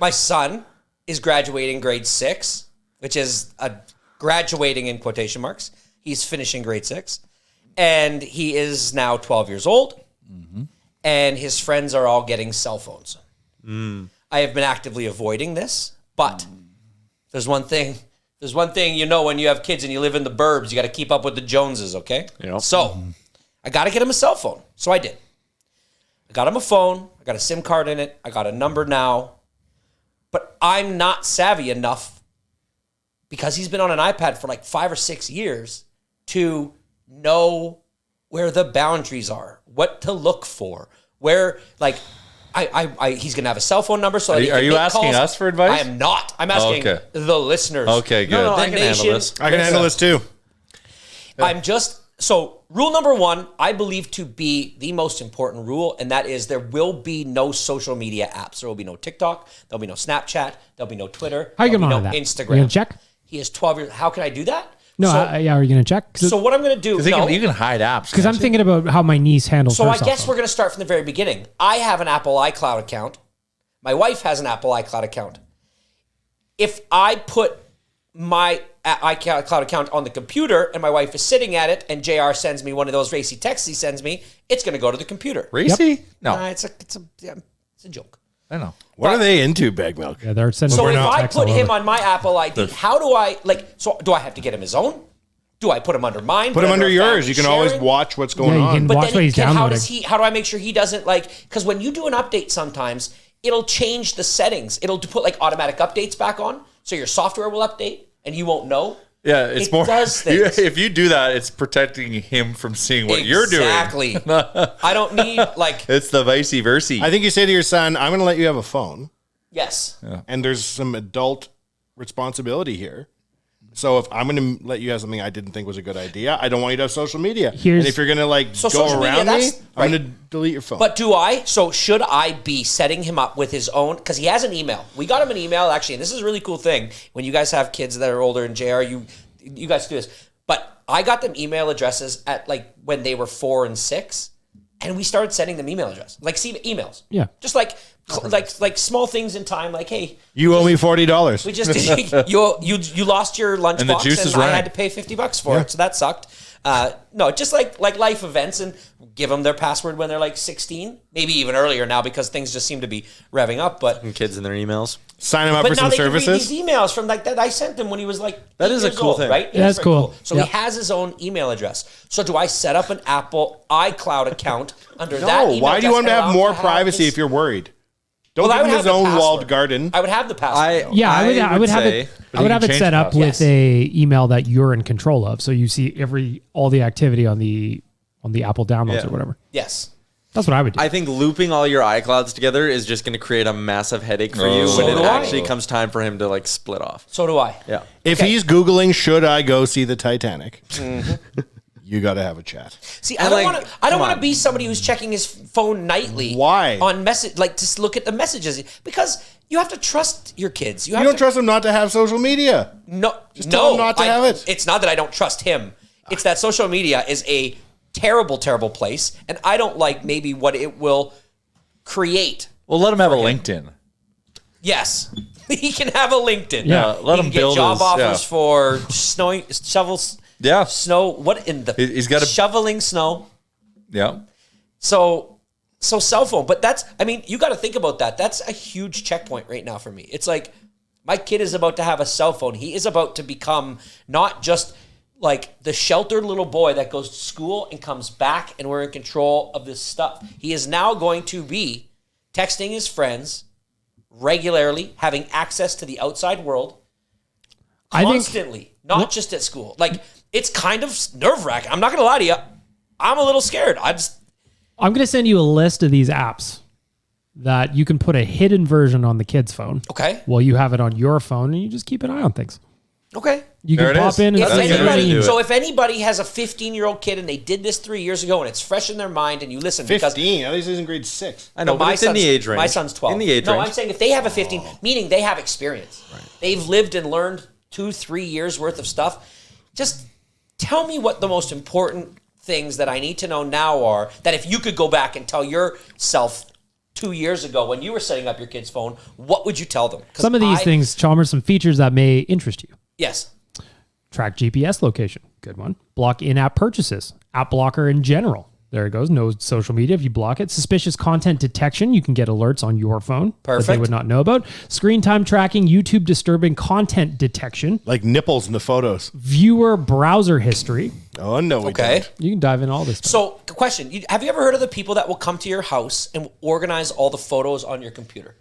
my son is graduating grade 6, which is a graduating in quotation marks. He's finishing grade 6, and he is now 12 years old, and his friends are all getting cell phones. I have been actively avoiding this, but there's one thing. There's one thing you know when you have kids and you live in the burbs, you got to keep up with the Joneses, okay? Yep. So, I got to get him a cell phone. So I did. I got him a phone. I got a SIM card in it. I got a number now. But I'm not savvy enough because he's been on an iPad for like 5 or 6 years to know where the boundaries are, what to look for, where like he's gonna have a cell phone number. So that he Are can you make asking calls. us for advice? I am not. I'm asking Okay. the listeners. Okay, good. No, The I can handle nation. this. I can handle this too. I'm just so rule number one, I believe to be the most important rule, and that is there will be no social media apps. There will be no TikTok. There'll be no Snapchat. There'll be no Twitter. How are you there'll going be on no that? Instagram. You gonna check? He is 12 years. How can I do that? No, So, yeah, are you going to check? so what I'm going to do? No, You can hide apps. Because I'm can't you? thinking about how my niece handles so her I cell guess phone. we're going to start from the very beginning. I have an Apple iCloud account. My wife has an Apple iCloud account. If I put my iCloud account on the computer and my wife is sitting at it and JR sends me one of those racy texts he sends me, it's going to go to the computer. Racy? No. It's a joke. I know. What are they into, Bag Milk? Yeah, they're sending So if I texts put all him over. on my Apple ID, how do I, so do I have to get him his own? Do I put him under mine? Put them under a yours. family You can always sharing? watch what's going Yeah, you on. can- But Watch then what he's how do I make sure he doesn't because when you do an update sometimes, it'll change the settings. It'll put automatic updates back on. So your software will update and you won't know. Yeah, it's It more. does things. If you do that, it's protecting him from seeing what you're doing. Exactly. I don't need It's the vice versa. I think you say to your son, I'm going to let you have a phone. yes. And there's some adult responsibility here. So if I'm going to let you have something I didn't think was a good idea, I don't want you to have social media. And if you're going to So go social media, around me, that's- I'm going to delete your phone. But should I be setting him up with his own? Because he has an email. We got him an email, actually, and this is a really cool thing. When you guys have kids that are older and JR, you guys do this. But I got them email addresses at when they were 4 and 6, and we started sending them email addresses, emails. Yeah. Just like small things in time, hey, you owe me $40. we just you lost your lunchbox And the juice is I running. had to pay $50 for it, so that sucked. No, just like life events, and give them their password when they're 16, maybe even earlier now because things just seem to be revving up. But Kids in their emails. Sign him up for now some they can read services. these emails from that I sent him when he was That 8 is a years cool old, thing. right? Yeah, that's very cool. So Yep. he has his own email address. So do I set up an Apple iCloud account under that No, email why do you address want to and have allow more him to privacy his- if you're worried? Don't Well, I give would him have his the own password. walled garden. I would have the password. Yeah, I would have say- it. But I would you have can it change set the up password. with Yes. a email that you're in control of, so you see all the activity on the Apple downloads Yeah. or whatever. Yes. That's what I would do. I think looping all your iClouds together is just going to create a massive headache for you So when it do I. actually comes time for him to split off. So do I. Yeah. If Okay. he's Googling, should I go see the Titanic? You got to have a chat. See, I And, don't like, want to. I don't come want on. to be somebody who's checking his phone nightly. Why? On message, to look at the messages, because you have to trust your kids. You don't trust him not to have social media. No, Just tell him not to have it. It's not that I don't trust him. It's that social media is a terrible, terrible place, and I don't like maybe what it will create. Well, let him have a LinkedIn. Yes, he can have a LinkedIn. Yeah, let he him can build get job his- offers yeah. for shovels. Yeah. Snow. What in the? He's got a- shoveling snow. Yeah. So cell phone, but you got to think about that. That's a huge checkpoint right now for me. It's my kid is about to have a cell phone. He is about to become not just the sheltered little boy that goes to school and comes back and we're in control of this stuff. He is now going to be texting his friends regularly, having access to the outside world constantly, not just at school. It's kind of nerve-wracking. I'm not going to lie to you. I'm a little scared. I'm going to send you a list of these apps that you can put a hidden version on the kid's phone. Okay. While you have it on your phone, and you just keep an eye on things. Okay. You There can it pop is. in and If That's a see good way to anybody, do it. so if anybody has a 15-year-old kid and they did this 3 years ago and it's fresh in their mind and you listen 15. At least he's in grade 6. I know, but it's in the age range. My son's 12. In the age no, range. I'm saying if they have a 15, meaning they have experience. Right. They've lived and learned 2-3 years worth of stuff. Just tell me what the most important things that I need to know now are, that if you could go back and tell yourself 2 years ago when you were setting up your kid's phone, what would you tell them? 'Cause some of these things, Chalmers, some features that may interest you. Yes. Track GPS location. Good one. Block in-app purchases. App blocker in general. There it goes. No social media if you block it. Suspicious content detection. You can get alerts on your phone that they Perfect. would not know about. Screen time tracking. YouTube disturbing content detection. Like nipples in the photos. Viewer browser history. Oh, no, we Okay. don't. You can dive in all this stuff. So, question. Have you ever heard of the people that will come to your house and organize all the photos on your computer?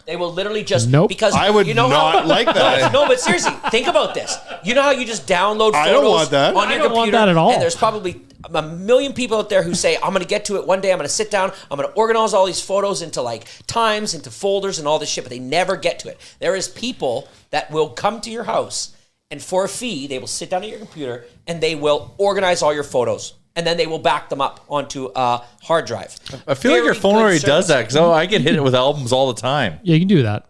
They will literally just... Nope. Because I would you know not how, like that. No, but seriously, think about this. You know how you just download photos I don't want that. on I your don't computer? want that at all. And there's probably a million people out there who say, I'm going to get to it one day. I'm going to sit down. I'm going to organize all these photos into times, into folders and all this shit, but they never get to it. There is people that will come to your house and for a fee, they will sit down at your computer and they will organize all your photos. And then they will back them up onto a hard drive. I feel like your Very phone good already service. does that because I get hit with albums all the time. Yeah, you can do that.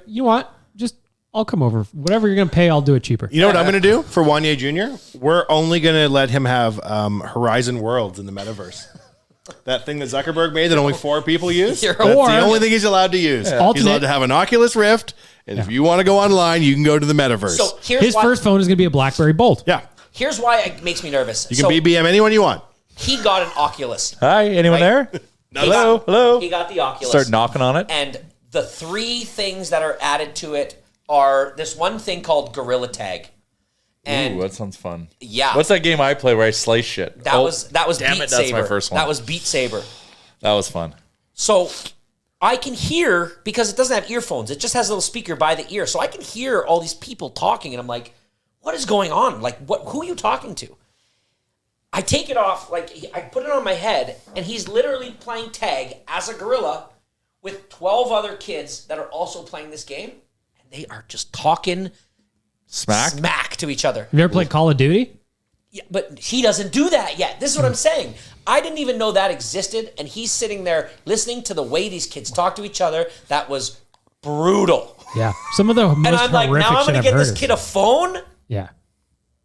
You know what? Just, I'll come over. Whatever you're going to pay, I'll do it cheaper. You know what I'm going to do for Wanye Jr.? We're only going to let him have Horizon Worlds in the metaverse. That thing that Zuckerberg made that only 4 people use? That's Or- the only thing he's allowed to use. He's allowed to have an Oculus Rift, and if you want to go online, you can go to the metaverse. So His first phone is going to be a BlackBerry Bolt. yeah. here's why it makes me nervous. You can BBM anyone you want. He got an Oculus. Hi, anyone Right. there? Hello, hello. He got the Oculus. Start knocking on it. And the 3 things that are added to it are this one thing called Gorilla Tag. And Ooh, that sounds fun. Yeah. What's that game I play where I slice shit? that was damn Beat it, that's Saber. my first one. That was Beat Saber. That was fun. So I can hear, because it doesn't have earphones, it just has a little speaker by the ear. So I can hear all these people talking, and I'm like, what is going on? Like, who are you talking to? I take it off, I put it on my head, and he's literally playing tag as a gorilla with 12 other kids that are also playing this game, and they are just talking smack to each other. Have you ever played Call of Duty? Yeah, but he doesn't do that yet. This is what I'm saying. I didn't even know that existed, and he's sitting there listening to the way these kids talk to each other. That was brutal. Yeah. Some of the most And I'm like, horrific now I'm shit going to I've get this heard. kid a phone? Yeah.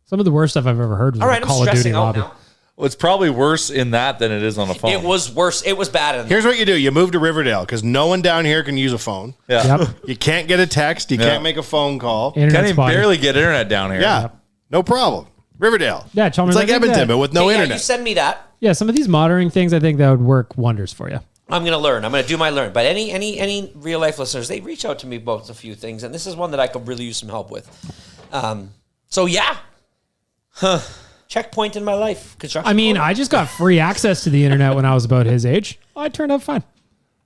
Some of the worst stuff I've ever heard was All in right, the I'm Call of Duty stressing out lobby. now. Well, it's probably worse in that than it is on a phone. It was worse. It was bad. In Here's what you do. You move to Riverdale because no one down here can use a phone. Yeah. Yep. You can't get a text. You can't make a phone call. Internet Can't even spotting. barely get internet down here. Yeah. No problem. Riverdale. Yeah, Chalmers, It's like I think Edmonton, that- but with no Yeah, you internet. send me that. Yeah, some of these monitoring things, I think that would work wonders for you. I'm going to learn. I'm going to do my learn. But any real life listeners, they reach out to me about a few things, and this is one that I could really use some help with. So yeah. Checkpoint in my life. Construction I mean, corner. I just got free access to the internet when I was about his age. I turned out fine.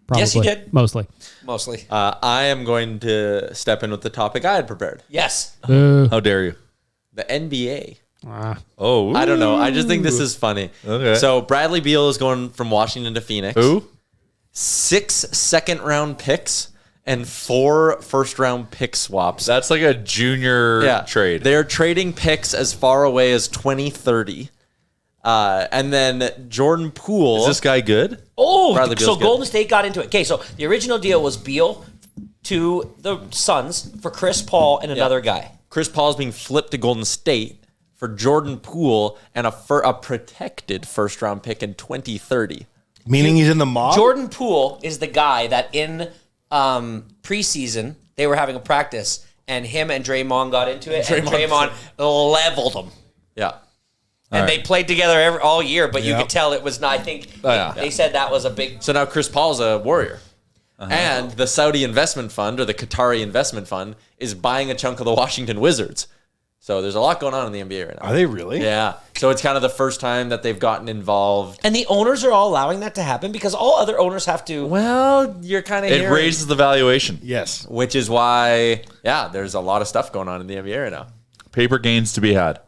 Probably. Yes, you did. Mostly. Mostly. I am going to step in with the topic I had prepared. Yes. How dare you? The NBA. Oh. I don't know. I just think this is funny. Okay. So Bradley Beal is going from Washington to Phoenix. Who? 6 second-round picks and 4 first-round pick swaps. That's like a junior trade. They're trading picks as far away as 2030. And then Jordan Poole. Is this guy good? Oh, Bradley so Beal's good. Golden State got into it. Okay, so the original deal was Beal to the Suns for Chris Paul and another guy. Chris Paul's being flipped to Golden State for Jordan Poole and a protected first-round pick in 2030. Meaning he's in the mob? Jordan Poole is the guy that in preseason they were having a practice and him and Draymond got into it and Draymond leveled him. Yeah. And they played together all year, but you Yep. could tell it was not. I think yeah. they said that was a big. So now Chris Paul's a Warrior. And the Saudi investment fund or the Qatari investment fund is buying a chunk of the Washington Wizards. So there's a lot going on in the NBA right now. Are they really? Yeah. So it's kind of the first time that they've gotten involved. And the owners are all allowing that to happen because all other owners have to. Well, you're kind of It raises the valuation. Yes. which is why, there's a lot of stuff going on in the NBA right now. Paper gains to be had.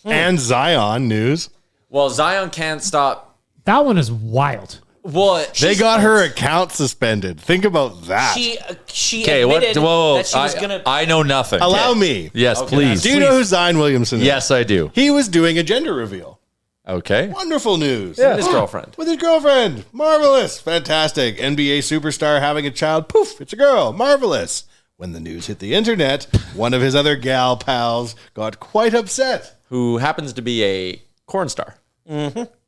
And Zion news. Well, Zion can't stop. That one is wild. Well, They got her account suspended. Think about that. She Okay, what? admitted Whoa, that she was gonna. I know nothing. Allow me. Yes, Okay, please. Do you know who Zion Williamson is? Yes, I do. He was doing a gender reveal. Okay. Wonderful news. his girlfriend. With his girlfriend. Marvelous. Fantastic. NBA superstar having a child. Poof, it's a girl. Marvelous. When the news hit the internet, one of his other gal pals got quite upset. Who happens to be a corn star.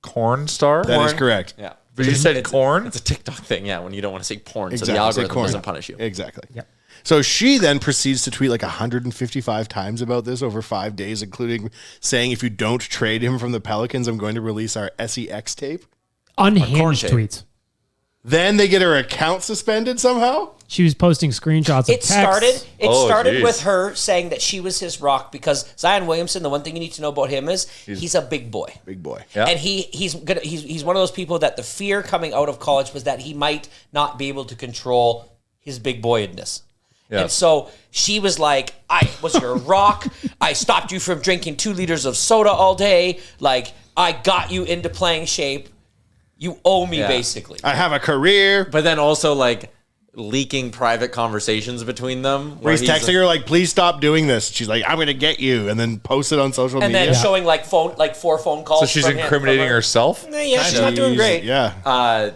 Corn star? That is correct. Yeah. But you said corn? It's a TikTok thing, when you don't want to say porn, so the Say algorithm corn. doesn't punish you. Exactly. So she then proceeds to tweet like 155 times about this over 5 days, including saying, if you don't trade him from the Pelicans, I'm going to release our SEX tape. Unhinged tape. tweets. Then they get her account suspended somehow. She was posting screenshots of It texts. started geez. with her saying that she was his rock because Zion Williamson. The one thing you need to know about him is he's a big boy. Big boy. Yeah. And he's one of those people that the fear coming out of college was that he might not be able to control his big boyedness. Yeah. And so she was like, I was your rock. I stopped you from drinking 2 liters of soda all day. Like, I got you into playing shape. You owe me, Yeah. basically. I have a career. But then also leaking private conversations between them. Where he's texting her like, please stop doing this. She's like, I'm going to get you. And then post it on social And media. then showing like 4 phone calls. So she's from him- incriminating from her. herself? Yeah, she's not doing great. Yeah.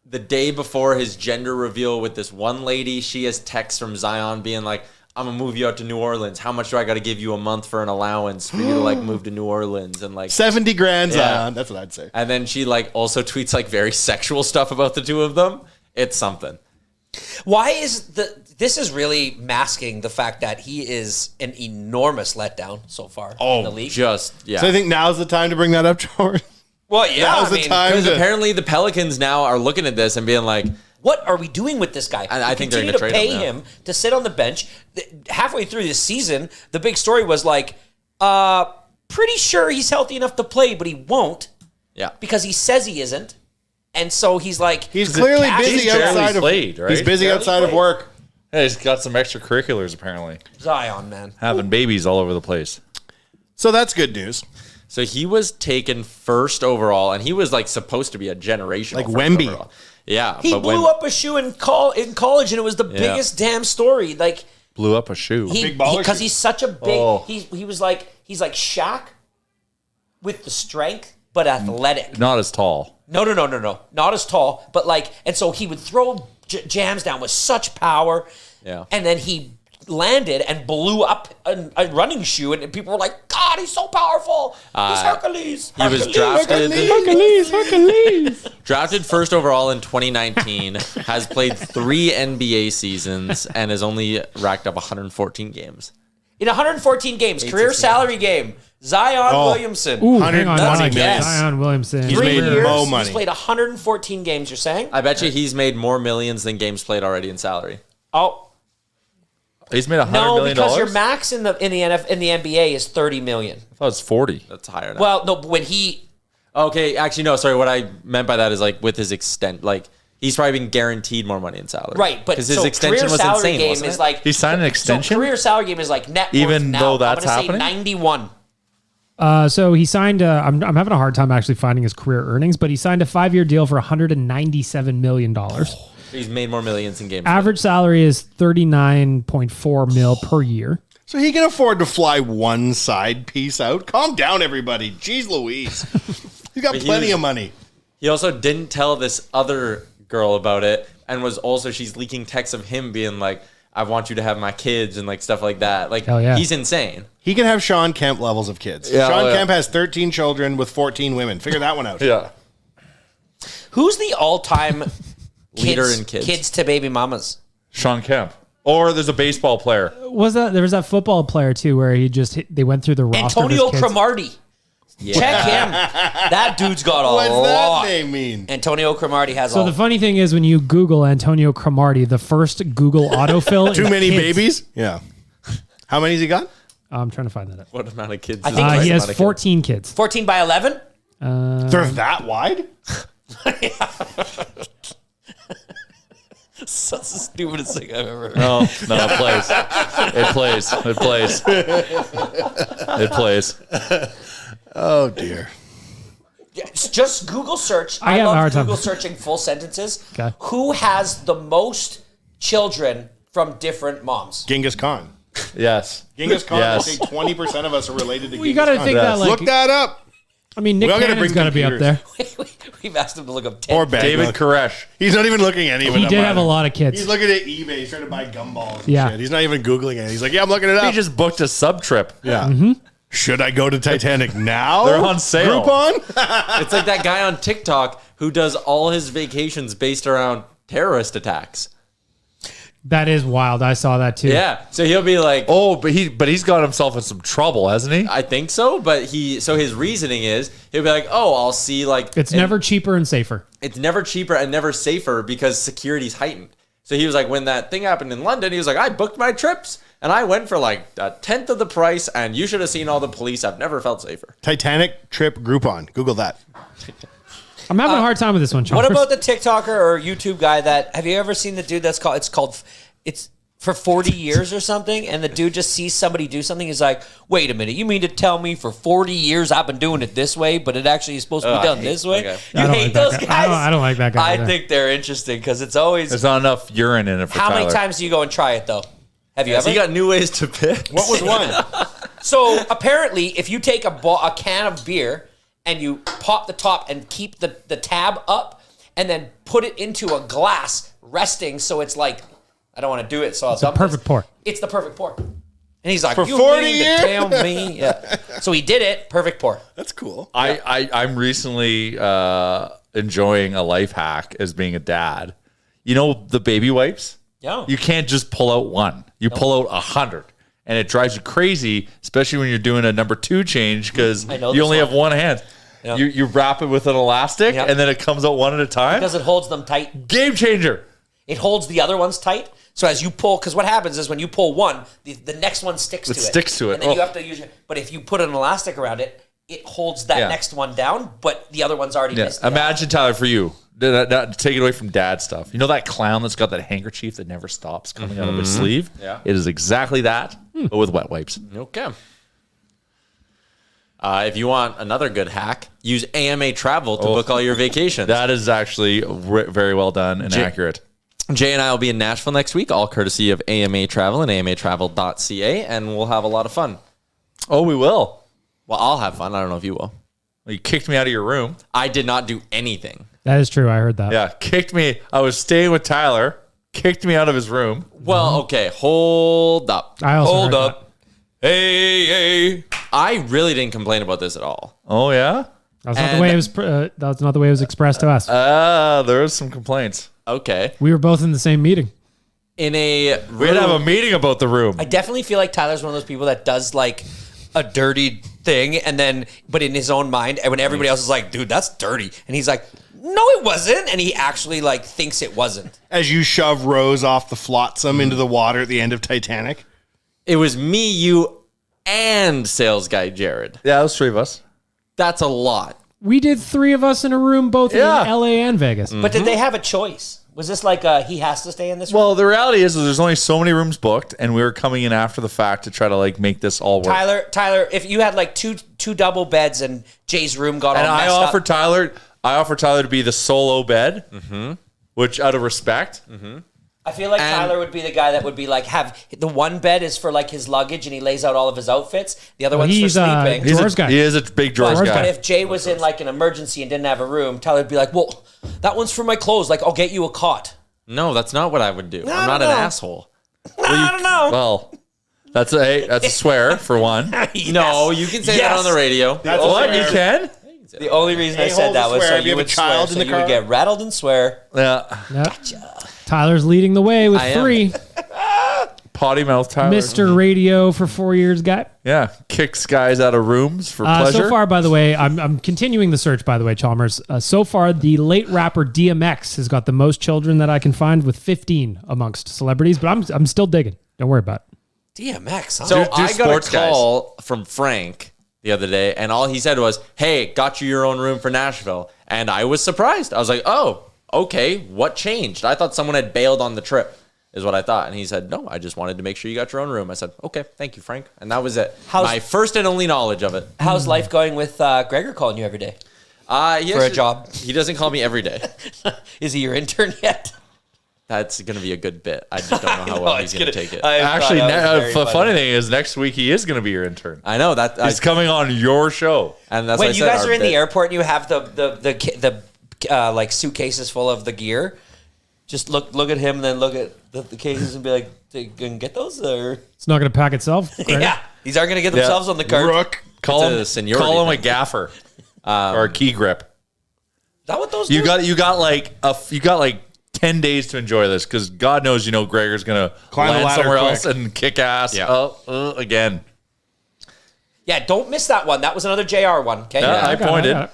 The day before his gender reveal with this one lady, she has texts from Zion being like, I'm gonna move you out to New Orleans. How much do I got to give you a month for an allowance for you to like move to New Orleans and like 70 grand, Yeah. Zion. That's what I'd say. And then she like also tweets like very sexual stuff about the two of them. It's something. Why is this is really masking the fact that he is an enormous letdown so far in the league? Just yeah. So I think now's the time to bring that up, George. Well, yeah, Now's the time Because to... apparently the Pelicans now are looking at this and being like, what are we doing with this guy? And I think they're continue gonna to trade pay him, him to sit on the bench. Halfway through this season, the big story was like, pretty sure he's healthy enough to play, but he won't yeah. because he says he isn't. And so he's like, He's clearly cash busy is barely outside of... played, right? He's busy Barely outside of played. work. Yeah, he's got some extracurriculars apparently. Zion, man. Having babies all over the place. So that's good news. So he was taken first overall, and he was like supposed to be a generational Like first Wemby. overall. Yeah, He but blew up a shoe in college, and it was the biggest damn story. Like Blew up a shoe. Big baller because shoe. he's such a big. Oh. He's like Shaq with the strength, but athletic. Not as tall. No, not as tall, but like, and so he would throw jams down with such power. Yeah. And then he landed and blew up a running shoe, and people were like, "God, he's so powerful! He's Hercules." He was Hercules. drafted. Drafted first overall in 2019, has played 3 NBA seasons, and has only racked up 114 games. In 114 games, career salary game, Zion Williamson. Ooh, hang on. 120 I like million. Zion Williamson. He's 3 made years, mo money. he's played 114 games, you're saying? I bet you he's made more millions than games played already in salary. Oh, He's made $100 no, million. because your max in the NBA is 30 million. I thought it's 40. That's higher now. Well, no, but when he Okay, actually, no, sorry. What I meant by that is like with his extent, like he's probably been guaranteed more money in salary. right, but because his so extension career was salary insane, game wasn't is it? like He signed an extension? So career salary game is like net Even worth now. though that's I'm gonna happening? say 91. So he signed. I'm having a hard time actually finding his career earnings, but he signed a 5-year deal for $197 million. He's made more millions in games. Average salary is $39.4 mil per year. So he can afford to fly one side piece out. Calm down, everybody. Jeez Louise. He's got But he plenty was- of money. He also didn't tell this other girl about it, and was also she's leaking texts of him being like, "I want you to have my kids" and like stuff like that. Like Hell yeah. he's insane. He can have Sean Kemp levels of kids. Yeah, Sean oh, yeah. Kemp has 13 children with 14 women. Figure that one out. Yeah. Who's the all-time Leader in kids. kids to baby mamas? Sean Kemp. Or there's a baseball player. There was that football player too where he just they went through the roster. Antonio of his kids. Cromartie. Check him. That dude's got a What's lot. that name mean? Antonio Cromartie has So all. the funny thing is when you Google Antonio Cromartie, the first Google autofill. Too is many kids. babies? Yeah. How many's he got? I'm trying to find that. What amount of kids? I is think the right He has amount of kids? 14 kids. 14 by 11? They're that wide? That's the stupidest thing I've ever heard. No, it plays. It plays. It plays. It plays. Oh, dear. It's just Google search. I I have a love hard time. Google searching full sentences. Okay. Who has the most children from different moms? Genghis Khan. Yes. Genghis Khan, Yes. I think 20% of us are related to Well, you Genghis got to Khan. think that like Look that up. I mean Nick We all gotta Cannon's bring got to be up there. computers. We've asked him to look up 10. Or Bagwell. David Koresh. He's not even looking at any of it. He up did have a either. lot of kids. He's looking at eBay. He's trying to buy gumballs and Yeah. shit. He's not even Googling it. He's like, yeah, I'm looking it up. He just booked a sub trip. yeah. Should I go to Titanic now? They're on sale. Groupon? It's like that guy on TikTok who does all his vacations based around terrorist attacks. That is wild. I saw that too. Yeah, so he'll be like, Oh, but he's got himself in some trouble, hasn't he? I think so, but his reasoning is he'll be like, oh, I'll see like It's never cheaper and safer. it's never cheaper and never safer because security's heightened. So he was like, when that thing happened in London, he was like, I booked my trips and I went for like a tenth of the price, and you should have seen all the police. I've never felt safer. Titanic trip Groupon. Google that. I'm having a hard time with this one, Chalmers. What about the TikToker or YouTube guy that, have you ever seen the dude it's for 40 years or something, and the dude just sees somebody do something, he's like, wait a minute, you mean to tell me for 40 years I've been doing it this way, but it actually is supposed to be I done hate this way? that You I don't hate like that those guy. guys? I don't like that guy I either. think they're interesting because it's always, There's not enough urine in it for how Tyler. many times do you go and try it though? Have you So ever? you got new ways to pick. What was one? So apparently, if you take a can of beer and you pop the top and keep the tab up, and then put it into a glass resting, so it's like I don't want to do it, so I'll It's a dump perfect this. pour. It's the perfect pour. And he's like, For you 40 mean to years? tell me? Yeah. So he did it. Perfect pour. That's cool. I'm recently enjoying a life hack as being a dad. You know the baby wipes? Yeah. You can't just pull out one. You pull out 100. And it drives you crazy, especially when you're doing a number 2 change because I know you this only one. have one hand. Yeah. You wrap it with an elastic Yeah. and then it comes out one at a time. Because it holds them tight. Game changer. It holds the other ones tight. So as you pull, because what happens is when you pull one, the next one sticks to it. sticks to it. And then Oh. you have to use it. But if you put an elastic around it, it holds that Yeah. next one down, but the other one's already Yeah. missed. the Imagine, Tyler, for you, not take it away from dad stuff. You know that clown that's got that handkerchief that never stops coming out of his sleeve? Yeah. It is exactly that, but with wet wipes. Okay. If you want another good hack, use AMA Travel to book all your vacations. That is actually very well done and accurate. Jay and I will be in Nashville next week, all courtesy of AMA Travel and amatravel.ca, and we'll have a lot of fun. Oh, we will. Well, I'll have fun. I don't know if you will. Well, you kicked me out of your room. I did not do anything. That is true. I heard that. Yeah, kicked me. I was staying with Tyler, kicked me out of his room. Well, okay, hold up. I also Hold heard up. Hey. I really didn't complain about this at all. Oh, yeah? that. That's not the way it was. That's not the way it was expressed to us. There was some complaints. Okay. We were both in the same meeting. In a We had to have a meeting about the room. I definitely feel like Tyler's one of those people that does like a dirty thing and then, but in his own mind, and when everybody else is like, dude, that's dirty. And he's like, no, it wasn't. And he actually like thinks it wasn't. As you shove Rose off the flotsam into the water at the end of Titanic. It was me, you, and sales guy Jared. Yeah, it was 3 of us. That's a lot. We did 3 of us in a room, both Yeah. in LA and Vegas. But did they have a choice? Was this like he has to stay in this room? Well, the reality is there's only so many rooms booked, and we were coming in after the fact to try to like make this all work. Tyler, if you had like two double beds and Jay's room got And all I messed offered up. Tyler to be the solo bed, which out of respect. I feel like And- Tyler would be the guy that would be like, have the one bed is for like his luggage and he lays out all of his outfits. The other one's for he's, sleeping. Drawers guy. He is a big drawers But guy. if Jay was in like an emergency and didn't have a room, Tyler would be like, well, that one's for my clothes. Like, I'll get you a cot. No, that's not what I would do. I'm not don't an know. asshole. I don't know. Well, that's a swear for one. Yes. No, you can say that Yes. on the radio. That's What, a you swear. can? The only reason I Hey, said hold that the was swear. so If you you have a would swear, child so in the you would car. get rattled and swear. Yeah. Yep. Tyler's leading the way with I am. 3. Potty mouth Tyler. Mr. Radio for 4 years guy. Yeah. Kicks guys out of rooms for pleasure. So far, by the way, I'm continuing the search, by the way, Chalmers. So far, the late rapper DMX has got the most children that I can find with 15 amongst celebrities, but I'm still digging. Don't worry about it. DMX, huh? So Do I got a sports guys. call from Frank the other day, and all he said was, hey, got you your own room for Nashville. And I was surprised. I was like, oh, okay, what changed? I thought someone had bailed on the trip, is what I thought. And he said, no, I just wanted to make sure you got your own room. I said, okay, thank you, Frank. And that was it. My first and only knowledge of it. How's life going with Gregor calling you every day? For a job? He doesn't call me every day. Is he your intern yet? That's going to be a good bit. I just don't know how well he's going to take it. Actually, the funny thing is, next week he is going to be your intern. I know that. He's coming on your show. And that's when what I you said, guys our are in bit. the airport and you have the like suitcases full of the gear, just look at him and then look at the cases and be like, "You can get those?" Or It's not going to pack itself. Greg. yeah, these aren't going to get themselves on the cart. Rook. Call It's a him, seniority call him a thing. gaffer or a key grip. Is that what those You do? got like 10 days to enjoy this because God knows Gregor's gonna Climb the land ladder somewhere quick. else and kick ass. Yeah. Again. Yeah, don't miss that one. That was another JR one. Okay. Yeah, I I got it, pointed. I got it.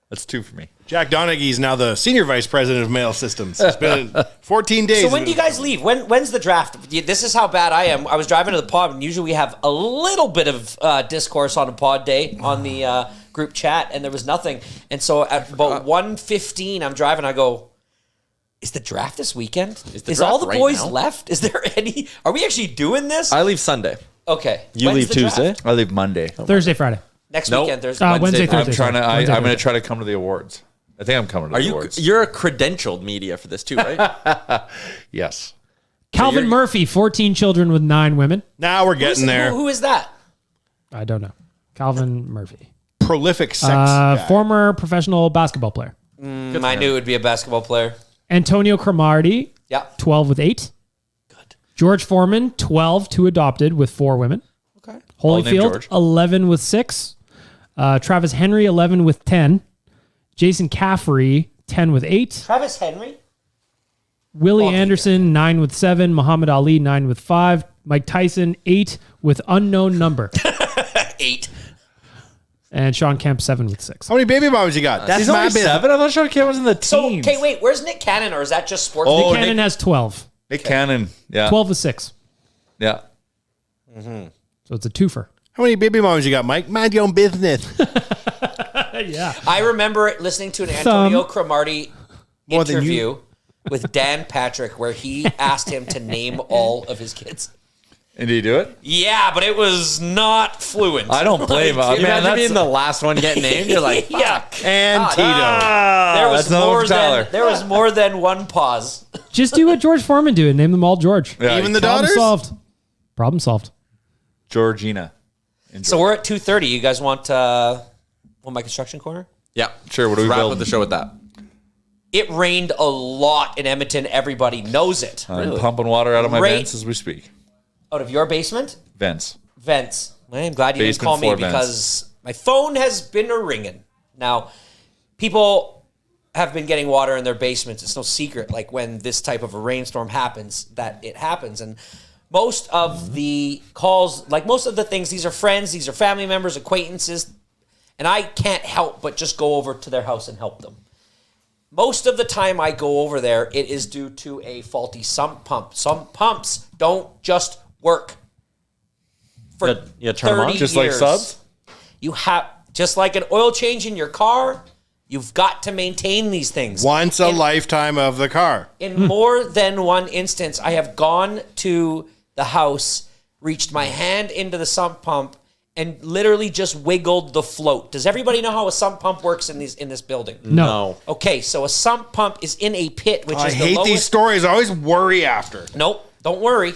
That's 2 for me. Jack Donaghy's now the senior vice president of mail systems. It's been 14 days. So when do you guys leave? When's the draft? This is how bad I am. I was driving to the pod, and usually we have a little bit of discourse on a pod day on the group chat, and there was nothing. And so at about 1:15, I'm driving. I go, "Is the draft this weekend? the Is all the draft right boys now? left? Is there any? Are we actually doing this? I leave Sunday. Okay. You When's leave the Tuesday? draft? I leave Monday. Thursday, Friday. Next Nope. weekend. There's Wednesday, Thursday. Thursday. I'm trying to. Wednesday, I'm going to Thursday. try to come to the awards. I think I'm coming to Are the you? awards. You're a credentialed media for this too, right? Yes. Calvin you're- Murphy, 14 children with 9 women. Now we're getting there. Who is that? I don't know. Calvin Murphy. Prolific sex guy. Former professional basketball player. I knew it would be a basketball player. Antonio Cromartie, Yeah. 12 with 8. George Foreman, 12, 2 adopted with 4 women. Okay. Holyfield, George. 11 with 6. Travis Henry, 11 with 10. Jason Caffrey, 10 with 8. Travis Henry? Willie Anderson, 9 with 7. Muhammad Ali, 9 with 5. Mike Tyson, 8 with unknown number. 8. And Sean Kemp, 7 with 6. How many baby mamas you got? That's He's my only business. 7? I thought Sean Kemp was in the teens. So, okay, wait. Where's Nick Cannon, or is that just sports? Oh, Cannon has 12. Nick Cannon. Yeah. 12 with 6. Yeah. So it's a twofer. How many baby mamas you got, Mike? Mind your own business. Yeah. I remember listening to an Antonio Cromartie More than interview with Dan Patrick where he asked him to name all of his kids. And did he do it? Yeah, but it was not fluent. I don't blame him. Imagine Man, being the last one getting named. You're like, Yeah. And Tito. There was that's another one for Tyler. more than one pause. Just do what George Foreman did and name them all George. Yeah, Even the Problem daughters? solved. Problem solved. Georgina. So we're at 2:30. You guys want my construction corner? yeah, Sure, what do we wrap build? up the show with that. It rained a lot in Edmonton. Everybody knows it. I'm pumping water out of my Right. vents as we speak. Out of your basement? Vents. Vents. I'm glad you didn't Basement call me floor vents. because my phone has been ringing. Now, people have been getting water in their basements. It's no secret. Like when this type of a rainstorm happens, that it happens. And most of the calls, like most of the things, these are friends, these are family members, acquaintances, and I can't help but just go over to their house and help them. Most of the time I go over there, it is due to a faulty sump pump. Some pumps don't just work. For You turn 'em on? 30 Just like years. subs? You have, just like an oil change in your car, you've got to maintain these things. Once a lifetime of the car. In more than one instance, I have gone to the house, reached my hand into the sump pump, and literally just wiggled the float. Does everybody know how a sump pump works in this building? No. Okay, so a sump pump is in a pit, which I is the hate lowest. these stories. I always worry after. Nope, don't worry.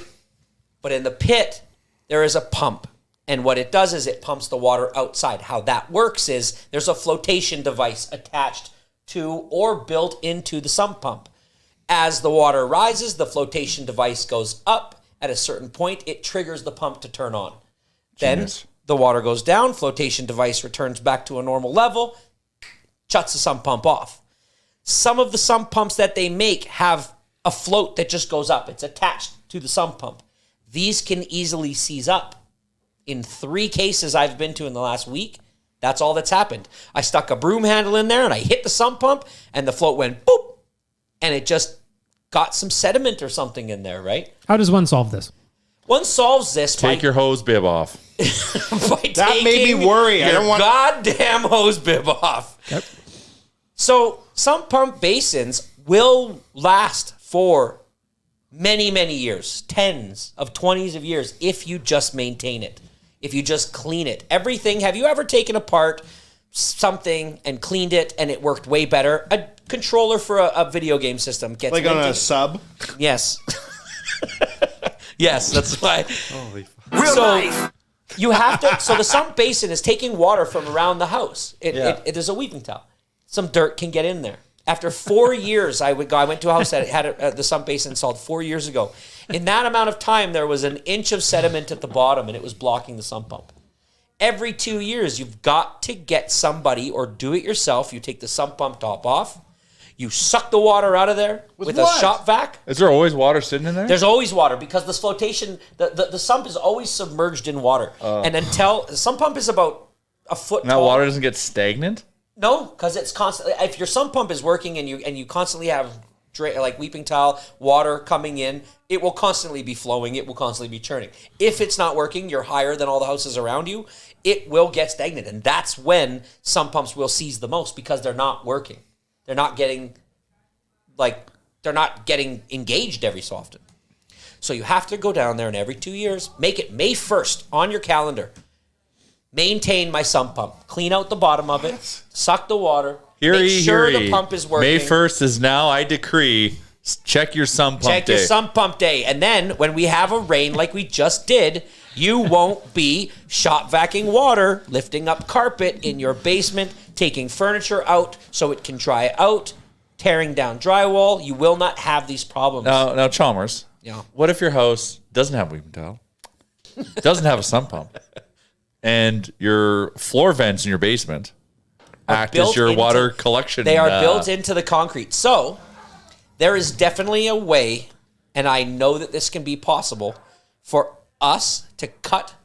But in the pit, there is a pump. And what it does is it pumps the water outside. How that works is there's a flotation device attached to or built into the sump pump. As the water rises, the flotation device goes up. At a certain point, it triggers the pump to turn on. Then the water goes down, flotation device returns back to a normal level, shuts the sump pump off. Some of the sump pumps that they make have a float that just goes up. It's attached to the sump pump. These can easily seize up. In 3 cases I've been to in the last week, that's all that's happened. I stuck a broom handle in there and I hit the sump pump and the float went boop, and it just got some sediment or something in there, right? How does one solve this? One solves this Take your hose bib off. by That made me taking worry. I your don't want- goddamn hose bib off. Yep. So some pump basins will last for many, many years, tens of 20s of years, if you just maintain it, if you just clean it. Everything, have you ever taken apart something and cleaned it and it worked way better? A controller for a video game system gets Like on a maintained. sub. Yes. Yes, that's why. Real life. You have to. So the sump basin is taking water from around the house. It is a weeping towel. Some dirt can get in there. After 4 years, I went to a house that had the sump basin installed 4 years ago. In that amount of time, there was an inch of sediment at the bottom, and it was blocking the sump pump. Every 2 years, you've got to get somebody or do it yourself. You take the sump pump top off. You suck the water out of there with a what? shop vac. Is there always water sitting in there? There's always water because this flotation, the sump is always submerged in water. And until the sump pump is about a foot Now tall. water doesn't get stagnant? No, because it's constantly. If your sump pump is working and you constantly have like weeping tile water coming in, it will constantly be flowing. It will constantly be churning. If it's not working, you're higher than all the houses around you. It will get stagnant, and that's when sump pumps will seize the most because they're not working. They're not getting engaged every so often. So you have to go down there, and every 2 years, make it May 1st on your calendar. Maintain my sump pump. Clean out the bottom of it. Suck the water. Hear make ye, sure hear the ye. pump is working. May 1st is now, I decree. Check your sump pump Check day. your sump pump day. And then when we have a rain like we just did, you won't be shop vacuuming water, lifting up carpet in your basement, taking furniture out so it can dry out, tearing down drywall. You will not have these problems. Now, Chalmers, Yeah. What if your house doesn't have weeping tile, doesn't have a sump pump, and your floor vents in your basement act as your water collection? They are built into the concrete. So there is definitely a way, and I know that this can be possible, for us to cut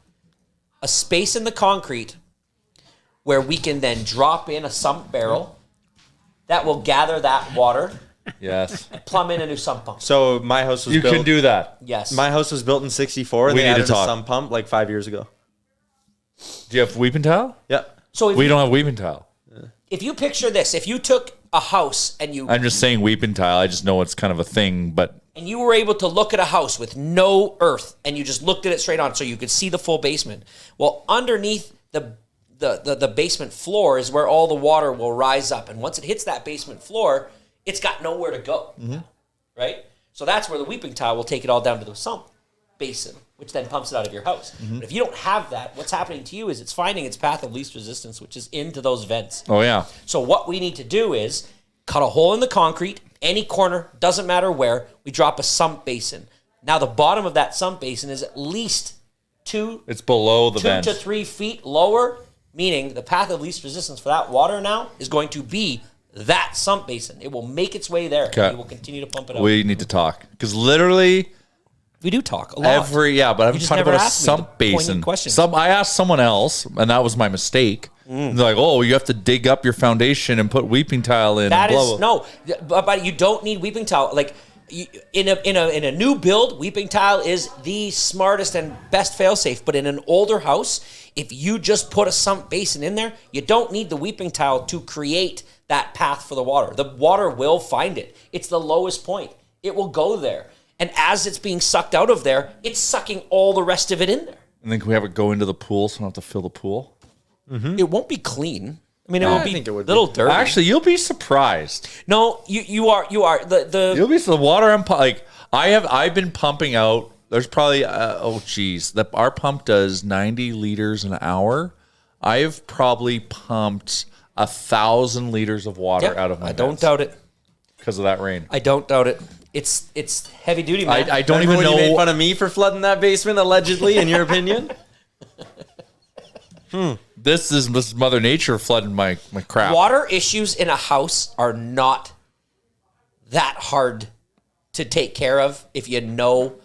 a space in the concrete where we can then drop in a sump barrel that will gather that water, Yes. plumb in a new sump pump. So my house was You built. can do that. Yes. My house was built in '64. And We they need to added a talk. sump pump like 5 years ago. Do you have weeping tile? Yeah. So We don't have weeping tile. if you picture this, if you took a house and I'm just saying weeping tile. I just know it's kind of a thing, but and you were able to look at a house with no earth and you just looked at it straight on so you could see the full basement. Well, underneath the basement floor is where all the water will rise up. And once it hits that basement floor, it's got nowhere to go. Right? So that's where the weeping tile will take it all down to the sump basin, which then pumps it out of your house. But if you don't have that, what's happening to you is it's finding its path of least resistance, which is into those vents. oh yeah. So what we need to do is cut a hole in the concrete, any corner, doesn't matter where, we drop a sump basin. Now the bottom of that sump basin is at least It's below the 2 vent. to 3 feet lower, meaning the path of least resistance for that water now is going to be that sump basin. It will make its way there. Okay. And we will continue to pump it out. We need to talk because literally We do talk a lot. but I'm just talking never about a asked me the sump poignant basin. questions. I asked someone else, and that was my mistake. They're like, "Oh, you have to dig up your foundation and put weeping tile in." That and blah, is blah. no, but you don't need weeping tile. Like in a new build, weeping tile is the smartest and best failsafe. But in an older house, if you just put a sump basin in there, you don't need the weeping tile to create that path for the water. The water will find it. It's the lowest point. It will go there, and as it's being sucked out of there, it's sucking all the rest of it in there. And then can we have it go into the pool so we don't have to fill the pool? It won't be clean. I mean, it No, will I be think it would little be. dirty. Actually, you'll be surprised. no, you are the You'll be the water I'm like I've been pumping out. There's probably our pump does 90 liters an hour. I've probably pumped 1,000 liters of water Yep, out of my I don't doubt it. because of that rain. I don't doubt it. It's heavy duty, man. I don't Remember even when know. you made fun of me for flooding that basement, allegedly, in your opinion? This is Mother Nature flooding my crap. Water issues in a house are not that hard to take care of if you know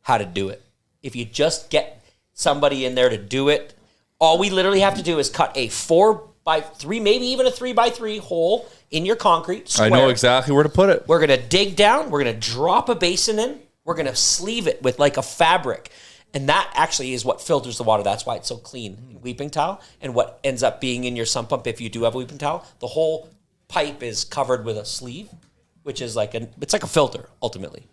how to do it. If you just get somebody in there to do it, all we literally have to do is cut a 4x3, maybe even a 3x3 hole in your concrete square. I know exactly where to put it. We're going to dig down. We're going to drop a basin in. We're going to sleeve it with like a fabric. And that actually is what filters the water. That's why it's so clean. Weeping tile. And what ends up being in your sump pump, if you do have a weeping tile, the whole pipe is covered with a sleeve, which is it's like a filter, ultimately.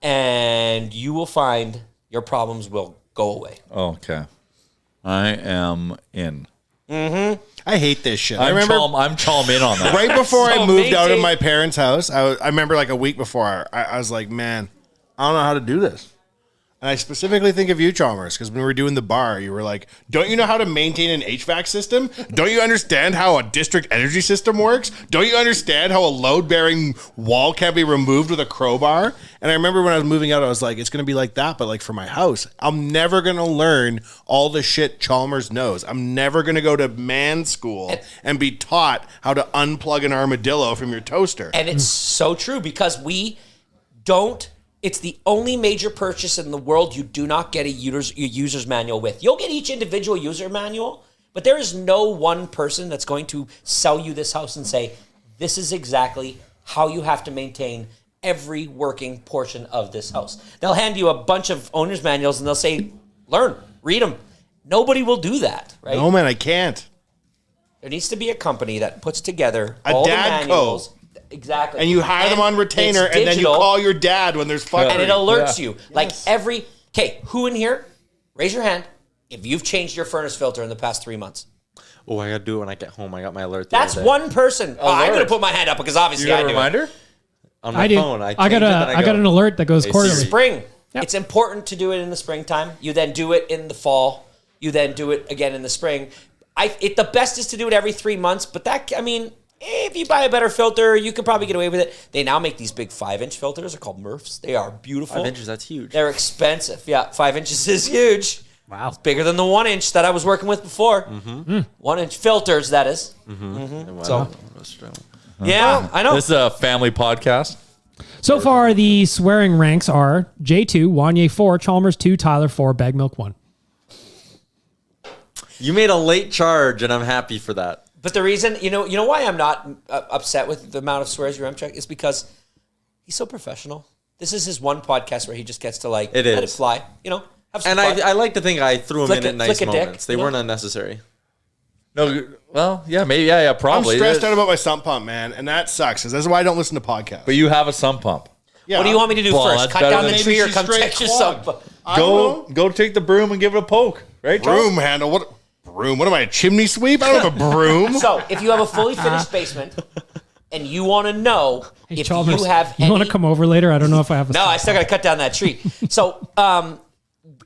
And you will find your problems will go away. Okay, I am in. I hate this shit. I'm Chalm in on that. Right before I So moved out of maintain- my parents' house, I remember like a week before, I was like, man, I don't know how to do this. And I specifically think of you, Chalmers, because when we were doing the bar, you were like, don't you know how to maintain an HVAC system? Don't you understand how a district energy system works? Don't you understand how a load-bearing wall can be removed with a crowbar? And I remember when I was moving out, I was like, it's going to be like that, but like for my house. I'm never going to learn all the shit Chalmers knows. I'm never going to go to man school and be taught how to unplug an armadillo from your toaster. And it's so true because we don't. It's the only major purchase in the world you do not get a user's manual with. You'll get each individual user manual, but there is no one person that's going to sell you this house and say, this is exactly how you have to maintain every working portion of this house. They'll hand you a bunch of owner's manuals and they'll say, learn, read them. Nobody will do that, right? No, man, I can't. There needs to be a company that puts together A all dad the manuals. Exactly. And you hire them on retainer, it's and then you digital. call your dad when there's fuckery. And it alerts you. Like who in here, raise your hand if you've changed your furnace filter in the past 3 months. Oh, I got to do it when I get home. I got my alert. the That's other day. one person. Oh, I'm going to Alert. put my hand up because obviously You got I a do it. reminder? On my I do. phone. I got change it, then I got an alert that goes Hey, quarterly. Siri. Spring. Yep. It's important to do it in the springtime. You then do it in the fall. You then do it again in the spring. The best is to do it every 3 months, but if you buy a better filter, you can probably get away with it. They now make these big 5-inch filters. They're called Murphs. They are beautiful. 5 inches, that's huge. They're expensive. Yeah, 5 inches is huge. Wow. It's bigger than the 1 inch that I was working with before. 1 inch filters, that is. So, yeah, I know. This is a family podcast. So far, the swearing ranks are J2, Wanye 4, Chalmers 2, Tyler 4, Bag Milk 1. You made a late charge, and I'm happy for that. But the reason, you know why I'm not upset with the amount of swears you check is because he's so professional. This is his one podcast where he just gets to let it fly. Have some And fun. I like to think I threw him in at nice flick a dick, moments. They weren't unnecessary. No, well, yeah, maybe, yeah, I'm probably. stressed out about my sump pump, man, and that sucks. Because that's why I don't listen to podcasts. But you have a sump pump. Yeah. What do you want me to do Well, first? that's Cut better down than- the Maybe tree or she's come straight check your clogged. sub? I don't know. Go take the broom and give it a poke. Right, Charles? Broom handle. What broom? What am I, a chimney sweep? I don't have a broom. So, if you have a fully finished basement and you want to know Hey, if Chalmers, you have you any... want to come over later? I don't know if I have a No, I still got to cut down that tree. So,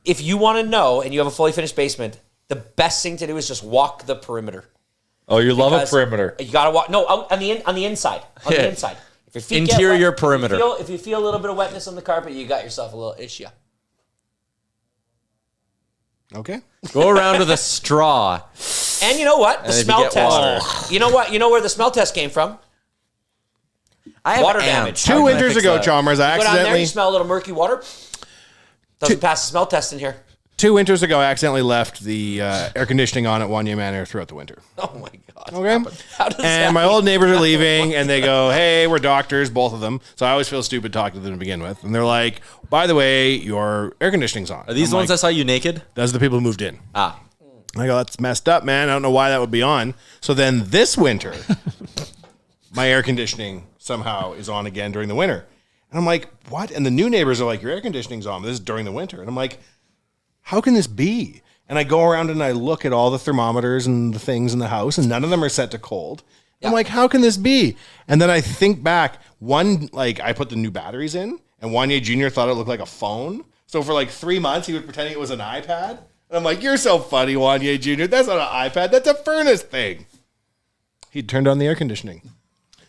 if you want to know and you have a fully finished basement, the best thing to do is just walk the perimeter. Oh, you love a Because perimeter. You got to walk. No, out on the inside. On the Yeah. inside. If your feet Interior get wet, perimeter. If you feel a little bit of wetness on the carpet, you got yourself a little issue. Okay. Go around with a straw. And you know what? The if you smell get test. water. You know what? You know where the smell test came from? I have Water ants. damage. How 2 can I winters fix ago, that? Chalmers, I Go down there, accidentally... you smell a little murky water. Doesn't pass the smell test in here. 2 winters ago, I accidentally left the air conditioning on at Wanye Manor throughout the winter. Oh my God. Okay. How does that And my old neighbors are leaving, and they go, "Hey, we're doctors, both of them." So I always feel stupid talking to them to begin with. And they're like, "By the way, your air conditioning's on." Are these I'm the ones like, that saw you naked? Those are the people who moved in. Ah. I go, "That's messed up, man. I don't know why that would be on." So then this winter, my air conditioning somehow is on again during the winter. And I'm like, "What?" And the new neighbors are like, "Your air conditioning's on. This is during the winter." And I'm like, "How can this be?" And I go around and I look at all the thermometers and the things in the house, and none of them are set to cold. I'm like, how can this be? And then I think back, I put the new batteries in, and Wanye Jr. thought it looked like a phone. So for 3 months, he was pretending it was an iPad. And I'm like, "You're so funny, Wanye Jr. That's not an iPad. That's a furnace thing." He turned on the air conditioning.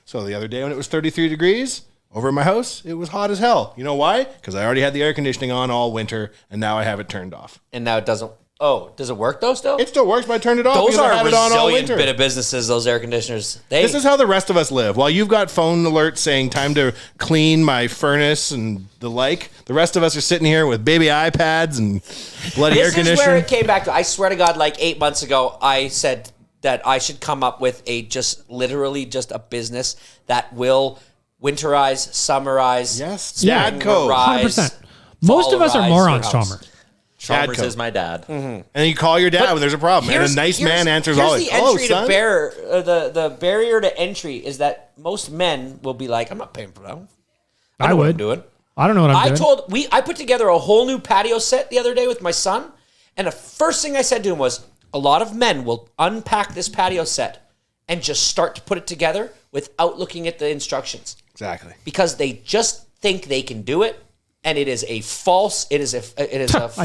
So the other day when it was 33 degrees over at my house, it was hot as hell. You know why? Because I already had the air conditioning on all winter, and now I have it turned off. And now it doesn't. Oh, does it work though still? It still works, but I turned it off Those because are I a had it on all resilient winter. bit of businesses, those air conditioners. This is how the rest of us live. While you've got phone alerts saying time to clean my furnace and the like, the rest of us are sitting here with baby iPads and bloody air This is where conditioning. it came back to. I swear to God, 8 months ago, I said that I should come up with literally just a business that will winterize, summerize, Yes, Yeah. Dadco. 100%. Most of us are Fallerize morons, your house. Chalmers. Chalmers Dadco. is my dad. And you call your dad when there's a problem, and a nice man answers always. The "Hello, entry son." the barrier to entry is that most men will be like, "I'm not paying for that. I know what I'm would. doing." I don't know what I'm doing. I put together a whole new patio set the other day with my son, and the first thing I said to him was, "A lot of men will unpack this patio set and just start to put it together without looking at the instructions Exactly. because they just think they can do it, and it is a I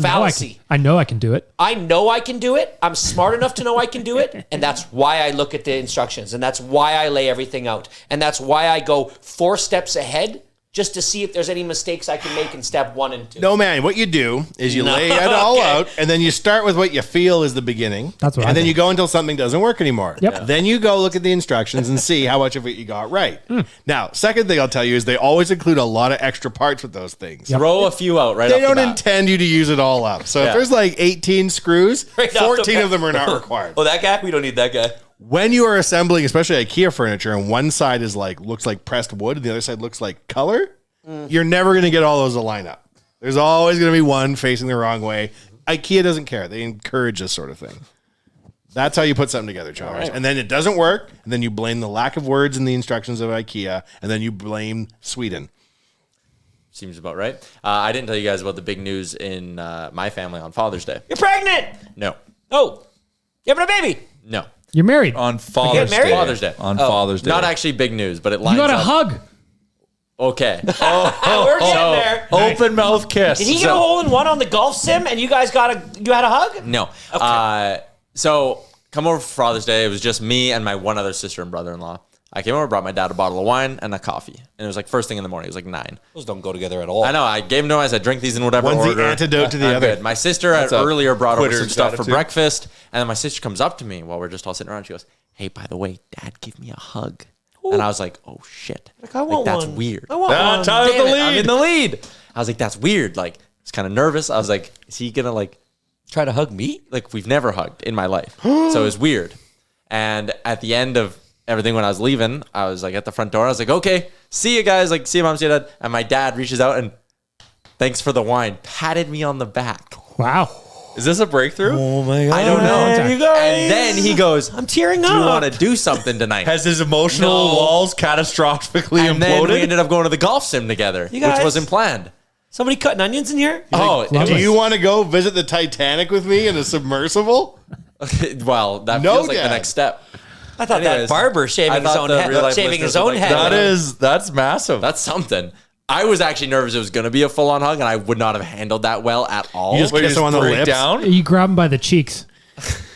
fallacy." know I can do it. I know I can do it. I'm smart enough to know I can do it. And that's why I look at the instructions. And that's why I lay everything out. And that's why I go 4 steps ahead just to see if there's any mistakes I can make in step 1 and 2. No, man. What you do is you lay it all Okay. out, and then you start with what you feel is the beginning. That's what I And then think. you go until something doesn't work anymore. Yep. Yeah. Then you go look at the instructions and see how much of it you got right. Now, second thing I'll tell you is they always include a lot of extra parts with those things. Throw a few out right They off the don't bat. intend you to use it all up. So Yeah. if there's 18 screws, Right off the 14 bat. of them are not required. Oh, that guy? We don't need that guy. When you are assembling, especially IKEA furniture, and one side is looks like pressed wood, and the other side looks like color, you're never going to get all those to line up. There's always going to be one facing the wrong way. IKEA doesn't care. They encourage this sort of thing. That's how you put something together, Chalmers. Right. And then it doesn't work, and then you blame the lack of words in the instructions of IKEA, and then you blame Sweden. Seems about right. I didn't tell you guys about the big news in my family on Father's Day. You're pregnant. No. Oh, you having a baby. No. You're married. On Father's married? Day. Father's Day. On Father's Day. Not actually big news, but it lines You got a up. hug. Okay. We're getting there. Open mouth kiss. Did he get a hole in one on the golf sim and you guys had a hug? No. So come over for Father's Day. It was just me and my one other sister and brother-in-law. I came over, brought my dad a bottle of wine and a coffee. And it was like first thing in the morning. It was like 9. Those don't go together at all. I know. I gave him to him. I said, drink these in whatever One's order. the antidote to the I'm other. good. My sister had a earlier brought over some quitter's stuff for attitude. breakfast. And then my sister comes up to me while we're just all sitting around. She goes, hey, by the way, Dad, give me a hug. And I was like, oh, shit. Like, I want that's one. weird. I want one. Tyler's Damn the it, I'm lead. in the lead. I was like, that's weird. Like, I was kind of nervous. I was like, is he going to like, Try to hug me? like we've never hugged in my life. So it was weird. And at the end of everything when I was leaving, I was like at the front door. I was like, okay, see you guys. Like, see you, Mom, see you, Dad. And my dad reaches out and thanks for the wine, patted me on the back. Wow. Is this a breakthrough? Oh my God. I don't know. You guys. And then he goes, I'm tearing do up. you want to do something tonight? Has his emotional No. walls catastrophically And then we imploded? ended up going to the golf sim together, You which guys- wasn't planned. Somebody cutting onions in here? Oh, love Do it. you want to go visit the Titanic with me in a submersible? well, that No, feels like Dad. the next step. I thought Anyways, that barber I shaving his thought own the head. real life Shaving his listeners own would like head. That's massive. That's something. I was actually nervous it was going to be a full-on hug, and I would not have handled that well at all. You just kiss him on the break lips. down. You grab him by the cheeks.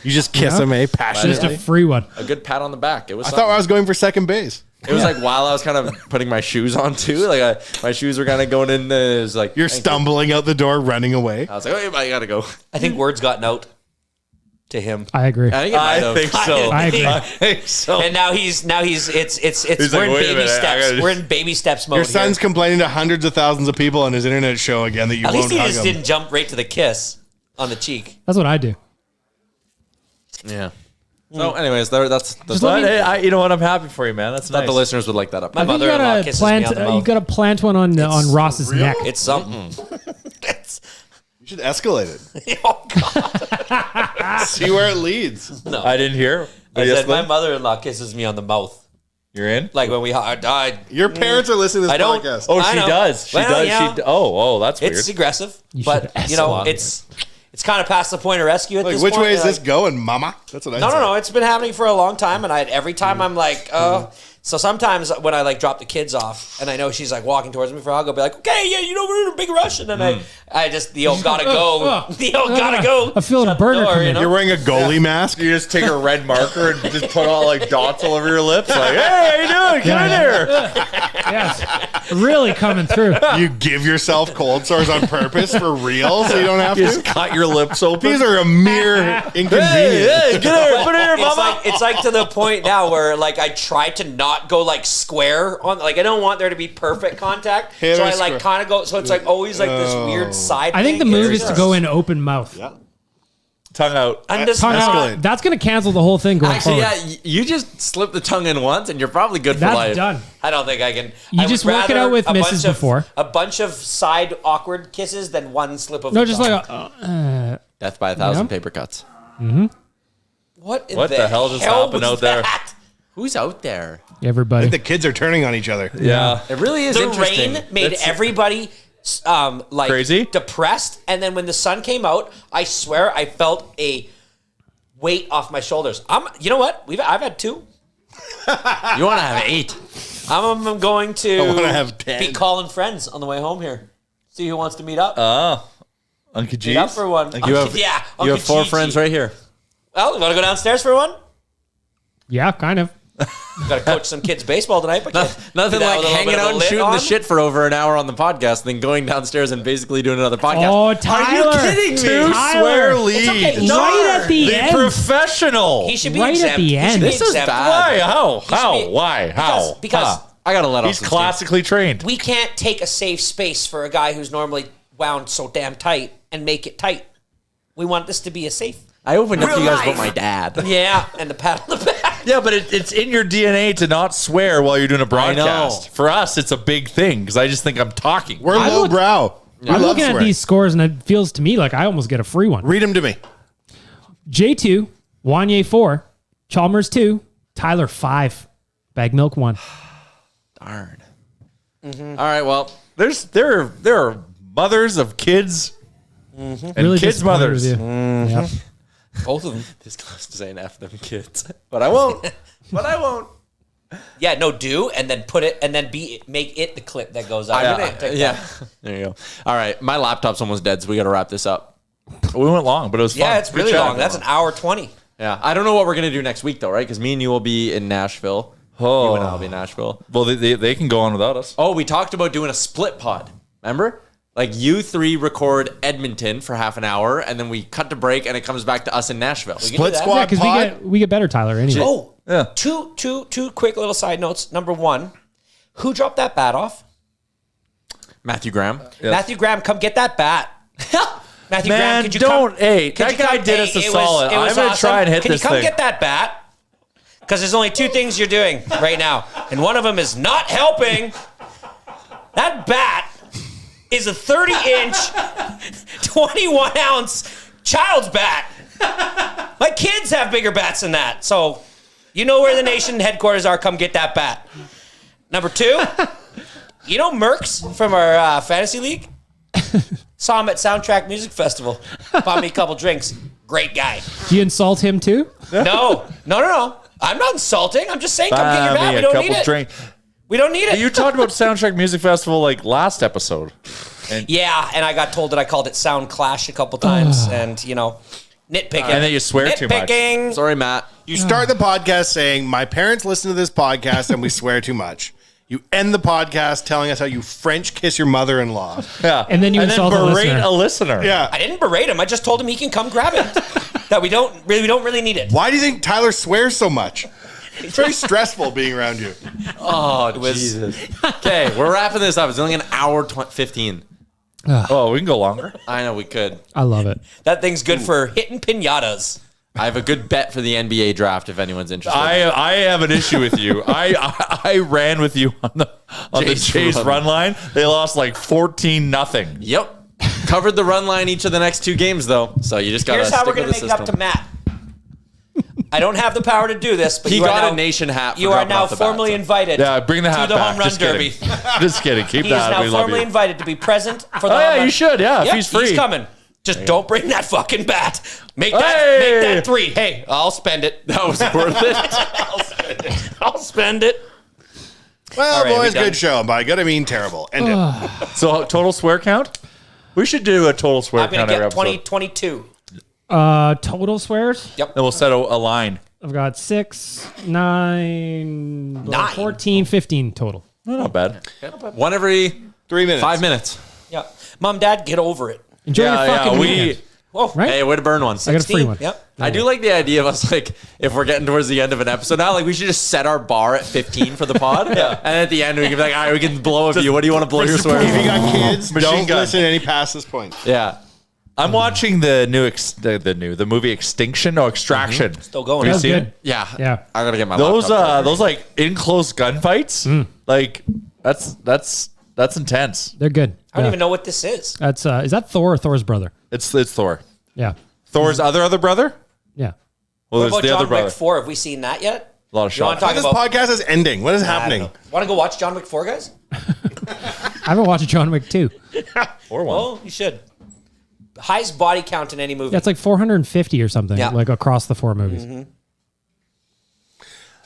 You just kiss Yeah. him, Just passionately. a free one. A good pat on the back. It was. I something. thought I was going for second base. It was like while I was kind of putting my shoes on too. Like my shoes were kind of going in. It was like You're thank you. stumbling out the door, running away. I was like, oh, I gotta go. I think word's gotten out to him. I agree. I think it might I have. think so. I agree. I think so. And now he's it's He's we're like, in wait a baby minute, I steps. gotta- We're in baby steps mode. Your son's here. complaining to hundreds of thousands of people on his internet show again that you At least won't he hug just him. didn't jump right to the kiss on the cheek. That's what I do. Yeah. So, anyways, that's Just But, let me- hey, you know what? I'm happy for you, man. That's thought nice. the listeners would like that up. My I think you mother-in-law gotta kisses plant. me on the You mouth. gotta plant one on Ross's neck. It's something. You should escalate it. Oh God! See where it leads. No, I didn't hear. I Yes, said my Lynn? mother-in-law kisses me on the mouth, You're in? like when we died. Your parents are listening to this I don't. podcast. Oh, I she know. does. She Well, does. yeah. Oh, that's weird. It's aggressive, You but should you know, escalate. it's kind of past the point of rescue at Like, this which point. way is You're this like, going, mama? That's what I No, say. no, no. It's been happening for a long time, and every time I'm like, So sometimes when I like drop the kids off, and I know she's like walking towards me for a hug, I'll be like, okay, yeah, you know, we're in a big rush, and then I just the old gotta go, the old gotta go. I feel a Shut the burner door, come in. you know? You're wearing a goalie mask? You just take a red marker and just put all like dots all over your lips. Like, hey, how you doing? Get in here. Yes, really coming through. You give yourself cold sores on purpose for real so you don't have Just to? cut your lips open. These are a mere inconvenience. Hey, get in here. Put it in here, mama. It's like to the point now where like I try to not go like square on, like I don't want there to be perfect contact, Hit so or I like square. kind of go. So it's like always like this weird side. I think the thing. move It's is to just- go in open mouth. Tongue out. I'm just Tongue out. Escalate. That's gonna cancel the whole thing going Actually, forward. yeah, you just slip the tongue in once, and you're probably good for That's life. done. I don't think I can. You I would just work it rather out with a misses bunch of- before. A bunch of side awkward kisses than one slip of No, the just tongue. like a. Death by 1,000 Yeah. paper cuts. What What the hell just happened was out there? that? Who's out there? Everybody. The kids are turning on each other. Yeah. It really is The interesting. rain made everybody like Crazy? depressed, and then when the sun came out, I swear I felt a weight off my shoulders. You know what? I've had 2. You want to have 8. I'm going to wanna have 10. be calling friends on the way home here. See who wants to meet up. Uncle G's. Meet up for one. You have, yeah, you Uncle have 4 Gigi. friends right here. Well, you want to go downstairs for one? Yeah, kind of. Got to coach some kids baseball tonight, but Nothing do that like with a little hanging bit of out a and lid shooting on. the shit for over an hour on the podcast, then going downstairs and basically doing another podcast. Oh, Tyler. Are you kidding me? Two Tyler. swear It's lead. okay. Right at the The end. professional. He should be Right at exempt. the He should end. be This is exempt. bad. Why? How? should How? be- Why? How? Because Huh. I got to let off He's some steam. classically trained. we can't take a safe space for a guy who's normally wound so damn tight and make it tight. We want this to be a safe. I opened up to you guys about my dad. Yeah, and the pat on the back. Yeah, but it's in your DNA to not swear while you're doing a broadcast. know. For us, it's a big thing because I just think I'm talking. We're I low look- brow. We I'm love looking at swearing. these scores, and it feels to me like I almost get a free one. Read them to me. J2, Wanye 4, Chalmers 2, Tyler 5, Bag Milk 1. Darn. All right, well, There are mothers of kids and Really kids' disappointed mothers. with you. Yep. Both of them. this close to saying F them kids. But I won't. But I won't. Yeah, no, do and then put it and then make it the clip that goes out. I'm on gonna, TikTok. yeah. There you go. All right, my laptop's almost dead, so we got to wrap this up. We went long, but it was fun. Yeah, it's Good really chat. long. That's an hour 20. Yeah, I don't know what we're gonna do next week though, right? Because me and you will be in Nashville. Oh. You and I'll be Nashville. Well, they can go on without us. Oh, we talked about doing a split pod. Remember? Like you three record Edmonton for half an hour, and then we cut to break, and it comes back to us in Nashville. Split that. squad Because pod. we get better, Tyler. Anyway. Oh, Yeah. two quick little side notes. Number one, who dropped that bat off? Matthew Graham. Yes. Matthew Graham, come get that bat. Matthew Man, Graham, could you don't. come? Hey, could that you guy come- did us a it was- solid. it was I'm going to awesome. try and hit Can this you come thing. get that bat? Because there's only two things you're doing right now, and one of them is not helping. That bat is a 30-inch, 21-ounce child's bat. My kids have bigger bats than that. So you know where the nation headquarters are. Come get that bat. Number two, you know Merckx from our fantasy league? Saw him at Soundtrack Music Festival. Bought me a couple drinks. Great guy. Do you insult him too? No. I'm not insulting. I'm just saying come get your bat. We don't need it. We don't need it. You talked about Soundtrack Music Festival like last episode. Yeah, and I got told that I called it Sound Clash a couple times, and nitpicking. And then you swear too much. Nitpicking. Sorry, Matt. You start the podcast saying, "My parents listen to this podcast and we swear too much." You end the podcast telling us how you French kiss your mother-in-law. Yeah. And then you insult a berate listener. a listener. Yeah. I didn't berate him. I just told him he can come grab it. That we don't really need it. Why do you think Tyler swears so much? It's very stressful being around you. Oh, Jesus. Okay, we're wrapping this up. It's only an hour 15. Oh, we can go longer. I know we could. I love it. That thing's good for hitting pinatas. I have a good bet for the NBA draft if anyone's interested. I have an issue with you. I ran with you on the Jays run line. They lost like 14-0. Yep. Covered the run line each of the next two games, though. So you just got to Here's stick how we're with going the to make it system. up to Matt. I don't have the power to do this, but He you are got now, a nation hat. For You are dropping now off the bat, formally so. invited. Yeah, bring the hat to the back. home run Just derby. kidding. Just kidding. Keep He is that. now We love formally you. invited to be present for the Oh, home yeah, run. you should. Yeah, Yep, if he's free. He's coming. Just don't bring that fucking bat. Make Hey! that 3. Hey, I'll spend it. That was worth it. I'll spend it. Well, All right, boys, we done? good show. And by good, I mean terrible. End it. So total swear count? We should do a total swear I'm going count to every get episode. 22. Total swears. Yep. Then we'll set a line. I've got 6, 9, 9? 14, 15 total. Oh, not bad. One every 3 minutes. 5 minutes. Yep. Mom, Dad, get over it. Enjoy your fucking weekend. Whoa. Right? Hey, way to burn one. I got a free one. Yep. I do like the idea of us, like, if we're getting towards the end of an episode now, like, we should just set our bar at 15 for the pod. And at the end, we can be like, all right, we can blow a few. What do you want to blow your swear? If you got kids, Machine don't gun. listen any past this point. Yeah. I'm watching the movie Extinction. No, Extraction. Still going. That You was seen good. it? Yeah. Yeah. I got to get my Those laptop. like in close gunfights, like that's intense. They're good. I don't even know what this is. That's is that Thor or Thor's brother? It's Thor. Yeah. Thor's other brother. Yeah. Well, What there's about the John other brother. Wick 4? Have we seen that yet? A lot of You want shots. to talk This about... podcast is ending. What is happening? Want to go watch John Wick 4, guys? I haven't watched John Wick 2. Or one. Oh, you should. Highest body count in any movie. Yeah, it's like 450 or something, Yeah. like across the 4 movies.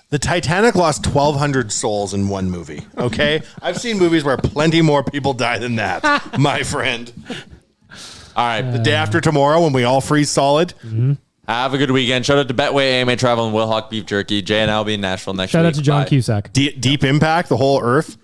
The Titanic lost 1,200 souls in one movie. Okay? I've seen movies where plenty more people die than that, my friend. All right. The day after tomorrow, when we all freeze solid. Have a good weekend. Shout out to Betway, AMA Travel, and Will Hawk Beef Jerky. Jay and I will be in Nashville next week. Shout out to John Bye. Cusack. Deep Impact, the whole earth.